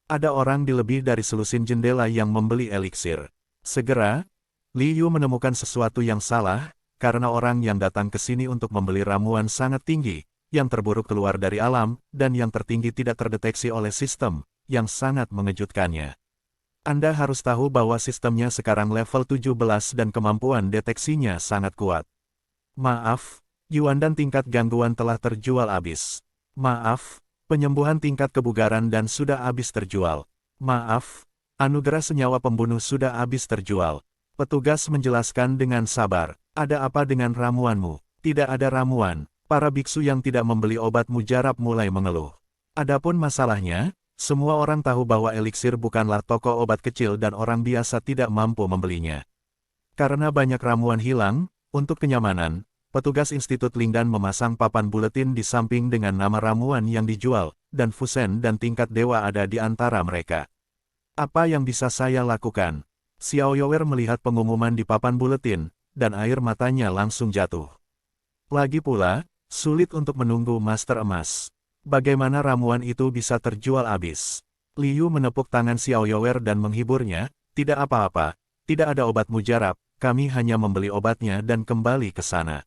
A: Ada orang di lebih dari selusin jendela yang membeli eliksir. Segera, Liu menemukan sesuatu yang salah, karena orang yang datang ke sini untuk membeli ramuan sangat tinggi, yang terburuk keluar dari alam, dan yang tertinggi tidak terdeteksi oleh sistem, yang sangat mengejutkannya. Anda harus tahu bahwa sistemnya sekarang level 17 dan kemampuan deteksinya sangat kuat. Maaf, Yuan dan tingkat gangguan telah terjual habis. Maaf, penyembuhan tingkat kebugaran dan sudah habis terjual. Maaf, anugerah senyawa pembunuh sudah habis terjual. Petugas menjelaskan dengan sabar. Ada apa dengan ramuanmu? Tidak ada ramuan. Para biksu yang tidak membeli obat mujarab mulai mengeluh. Adapun masalahnya, semua orang tahu bahwa eliksir bukanlah toko obat kecil dan orang biasa tidak mampu membelinya. Karena banyak ramuan hilang, untuk kenyamanan, petugas Institut Lingdan memasang papan buletin di samping dengan nama ramuan yang dijual, dan Fusen dan tingkat dewa ada di antara mereka. Apa yang bisa saya lakukan? Xiao Yower melihat pengumuman di papan buletin, dan air matanya langsung jatuh. Lagi pula, sulit untuk menunggu Master Emas. Bagaimana ramuan itu bisa terjual habis? Liu menepuk tangan Xiao Yower dan menghiburnya, tidak apa-apa, tidak ada obat mujarab, kami hanya membeli obatnya dan kembali ke sana.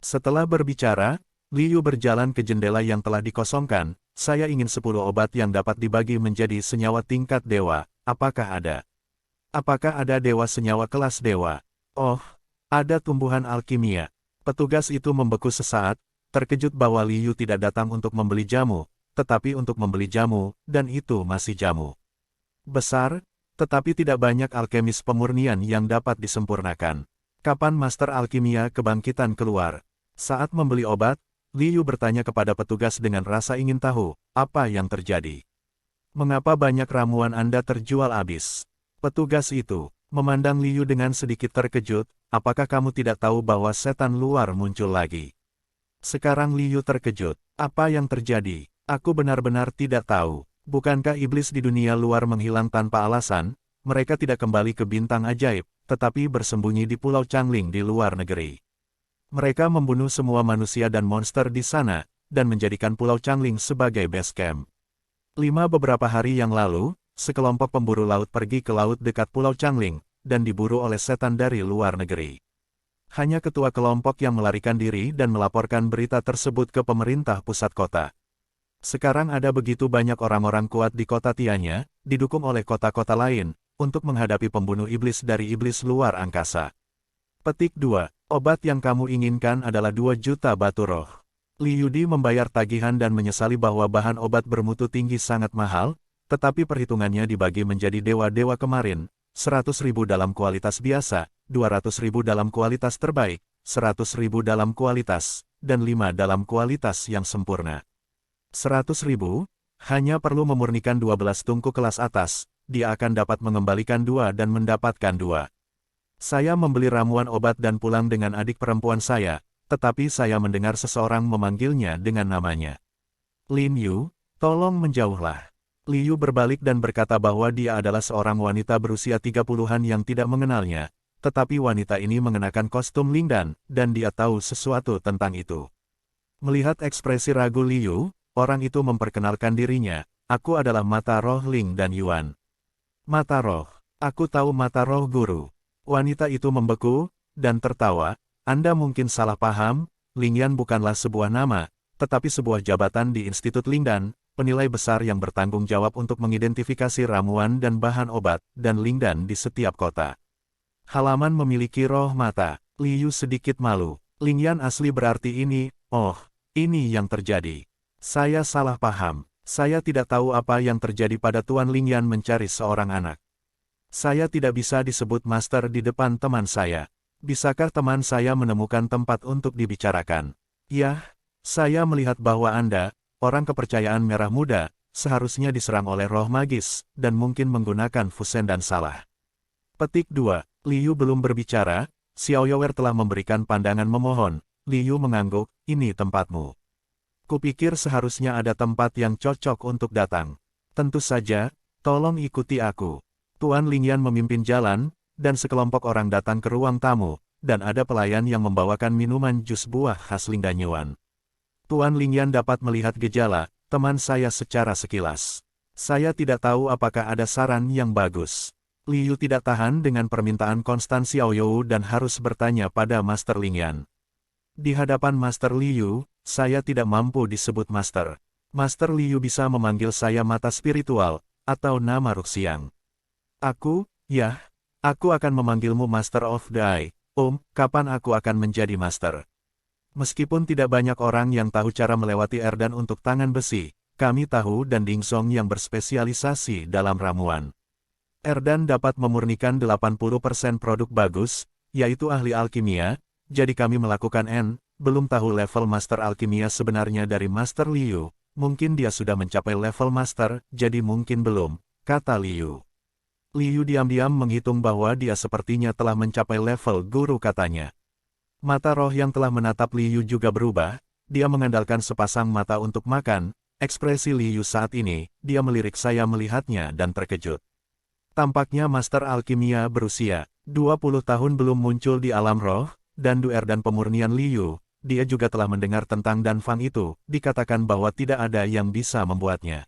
A: Setelah berbicara, Liu berjalan ke jendela yang telah dikosongkan, saya ingin 10 obat yang dapat dibagi menjadi senyawa tingkat dewa, apakah ada? Apakah ada dewa senyawa kelas dewa? Oh, ada tumbuhan alkimia. Petugas itu membeku sesaat, terkejut bahwa Liu tidak datang untuk membeli jamu, tetapi untuk membeli jamu, dan itu masih jamu. Besar, tetapi tidak banyak alkemis pemurnian yang dapat disempurnakan. Kapan Master Alkimia Kebangkitan keluar? Saat membeli obat, Liu bertanya kepada petugas dengan rasa ingin tahu, apa yang terjadi? Mengapa banyak ramuan Anda terjual habis? Petugas itu memandang Liu dengan sedikit terkejut, apakah kamu tidak tahu bahwa setan luar muncul lagi? Sekarang Liu terkejut. Apa yang terjadi? Aku benar-benar tidak tahu. Bukankah iblis di dunia luar menghilang tanpa alasan? Mereka tidak kembali ke bintang ajaib, tetapi bersembunyi di Pulau Changling di luar negeri. Mereka membunuh semua manusia dan monster di sana, dan menjadikan Pulau Changling sebagai base camp. Beberapa hari yang lalu, sekelompok pemburu laut pergi ke laut dekat Pulau Changling, dan diburu oleh setan dari luar negeri. Hanya ketua kelompok yang melarikan diri dan melaporkan berita tersebut ke pemerintah pusat kota. Sekarang ada begitu banyak orang-orang kuat di kota Tianya, didukung oleh kota-kota lain, untuk menghadapi pembunuh iblis dari iblis luar angkasa. Petik 2. Obat yang kamu inginkan adalah 2 juta batu roh. Li Yudi membayar tagihan dan menyesali bahwa bahan obat bermutu tinggi sangat mahal, tetapi perhitungannya dibagi menjadi dewa-dewa kemarin, 100.000 dalam kualitas biasa, 200.000 dalam kualitas terbaik, 100.000 dalam kualitas, dan 5 dalam kualitas yang sempurna. 100.000, hanya perlu memurnikan 12 tungku kelas atas, dia akan dapat mengembalikan 2 dan mendapatkan 2. Saya membeli ramuan obat dan pulang dengan adik perempuan saya, tetapi saya mendengar seseorang memanggilnya dengan namanya. Lin Yu, tolong menjauhlah. Liu berbalik dan berkata bahwa dia adalah seorang wanita berusia 30-an yang tidak mengenalnya, tetapi wanita ini mengenakan kostum Lingdan, dan dia tahu sesuatu tentang itu. Melihat ekspresi ragu Liu, orang itu memperkenalkan dirinya, aku adalah mata roh Ling dan Yuan. Mata roh, aku tahu mata roh guru. Wanita itu membeku, dan tertawa, Anda mungkin salah paham, Lingyan bukanlah sebuah nama, tetapi sebuah jabatan di Institut Lingdan, penilai besar yang bertanggung jawab untuk mengidentifikasi ramuan dan bahan obat, dan Lingdan di setiap kota. Halaman memiliki roh mata. Liu sedikit malu. Lingyan asli berarti ini, oh, ini yang terjadi. Saya salah paham. Saya tidak tahu apa yang terjadi pada Tuan Lingyan mencari seorang anak. Saya tidak bisa disebut master di depan teman saya. Bisakah teman saya menemukan tempat untuk dibicarakan? Ya, saya melihat bahwa Anda, orang kepercayaan merah muda, seharusnya diserang oleh roh magis, dan mungkin menggunakan fusen dan salah. Petik 2. Liu belum berbicara, Xiao Yower telah memberikan pandangan memohon. Liu mengangguk, ini tempatmu. Kupikir seharusnya ada tempat yang cocok untuk datang. Tentu saja, tolong ikuti aku. Tuan Lingyan memimpin jalan, dan sekelompok orang datang ke ruang tamu, dan ada pelayan yang membawakan minuman jus buah khas Lingdanyuan. Tuan Lingyan dapat melihat gejala, teman saya secara sekilas. Saya tidak tahu apakah ada saran yang bagus. Liu tidak tahan dengan permintaan Konstan Xiaoyou dan harus bertanya pada Master Lingyan. Di hadapan Master Liu, saya tidak mampu disebut Master. Master Liu bisa memanggil saya mata spiritual, atau nama Ruxiang. Aku akan memanggilmu Master of the Eye. Kapan aku akan menjadi Master? Meskipun tidak banyak orang yang tahu cara melewati Erdan untuk tangan besi, kami tahu dan Dingzong yang berspesialisasi dalam ramuan. Erdan dapat memurnikan 80% produk bagus, yaitu ahli alkimia, jadi kami melakukan belum tahu level Master Alkimia sebenarnya dari Master Liu, mungkin dia sudah mencapai level Master, jadi mungkin belum, kata Liu. Liu diam-diam menghitung bahwa dia sepertinya telah mencapai level guru katanya. Mata roh yang telah menatap Liu juga berubah, dia mengandalkan sepasang mata untuk makan, ekspresi Liu saat ini, dia melirik saya melihatnya dan terkejut. Tampaknya Master Alkimia berusia 20 tahun belum muncul di alam roh, dan duer dan pemurnian Liu, dia juga telah mendengar tentang Danfang itu, dikatakan bahwa tidak ada yang bisa membuatnya.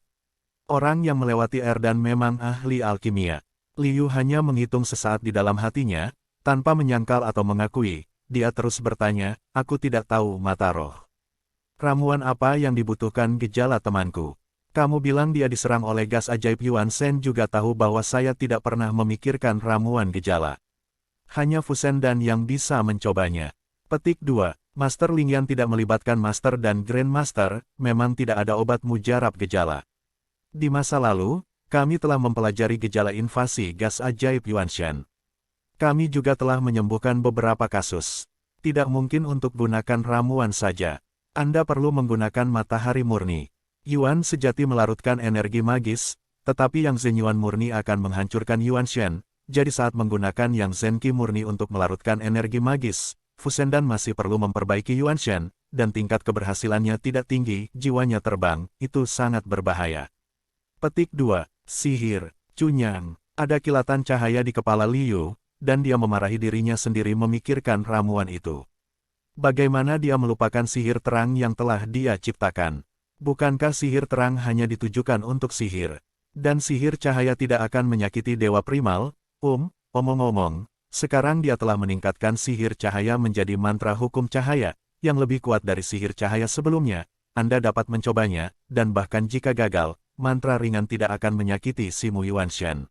A: Orang yang melewati Erdan memang ahli alkimia. Liu hanya menghitung sesaat di dalam hatinya, tanpa menyangkal atau mengakui, dia terus bertanya, aku tidak tahu mata roh. Ramuan apa yang dibutuhkan gejala temanku? Kamu bilang dia diserang oleh gas ajaib. Yuan Shen juga tahu bahwa saya tidak pernah memikirkan ramuan gejala. Hanya Fusen dan yang bisa mencobanya. Petik 2. Master Lingyan tidak melibatkan Master dan Grandmaster, memang tidak ada obat mujarab gejala. Di masa lalu, kami telah mempelajari gejala invasi gas ajaib Yuan Shen. Kami juga telah menyembuhkan beberapa kasus. Tidak mungkin untuk gunakan ramuan saja. Anda perlu menggunakan matahari murni. Yuan sejati melarutkan energi magis, tetapi yang Zen Yuan murni akan menghancurkan Yuan Shen, jadi saat menggunakan yang Zen Qi murni untuk melarutkan energi magis, Fusendan masih perlu memperbaiki Yuan Shen, dan tingkat keberhasilannya tidak tinggi, jiwanya terbang, itu sangat berbahaya. Petik 2. Sihir. Cunyang. Ada kilatan cahaya di kepala Liu, dan dia memarahi dirinya sendiri memikirkan ramuan itu. Bagaimana dia melupakan sihir terang yang telah dia ciptakan? Bukankah sihir terang hanya ditujukan untuk sihir? Dan sihir cahaya tidak akan menyakiti Dewa Primal? Omong-omong, sekarang dia telah meningkatkan sihir cahaya menjadi mantra hukum cahaya, yang lebih kuat dari sihir cahaya sebelumnya. Anda dapat mencobanya, dan bahkan jika gagal, mantra ringan tidak akan menyakiti Simu Yuan Shen.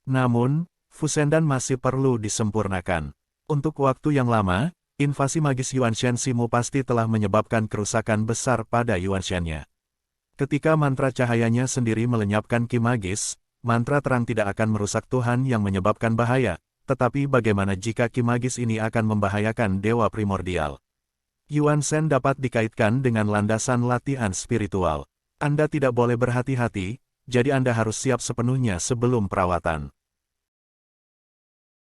A: Namun, Fusendan masih perlu disempurnakan. Untuk waktu yang lama, invasi magis Yuan Shen Simu pasti telah menyebabkan kerusakan besar pada Yuan Shen-nya. Ketika mantra cahayanya sendiri melenyapkan ki magis, mantra terang tidak akan merusak Tuhan yang menyebabkan bahaya, tetapi bagaimana jika ki magis ini akan membahayakan Dewa Primordial? Yuan Shen dapat dikaitkan dengan landasan latihan spiritual. Anda tidak boleh berhati-hati, jadi Anda harus siap sepenuhnya sebelum perawatan.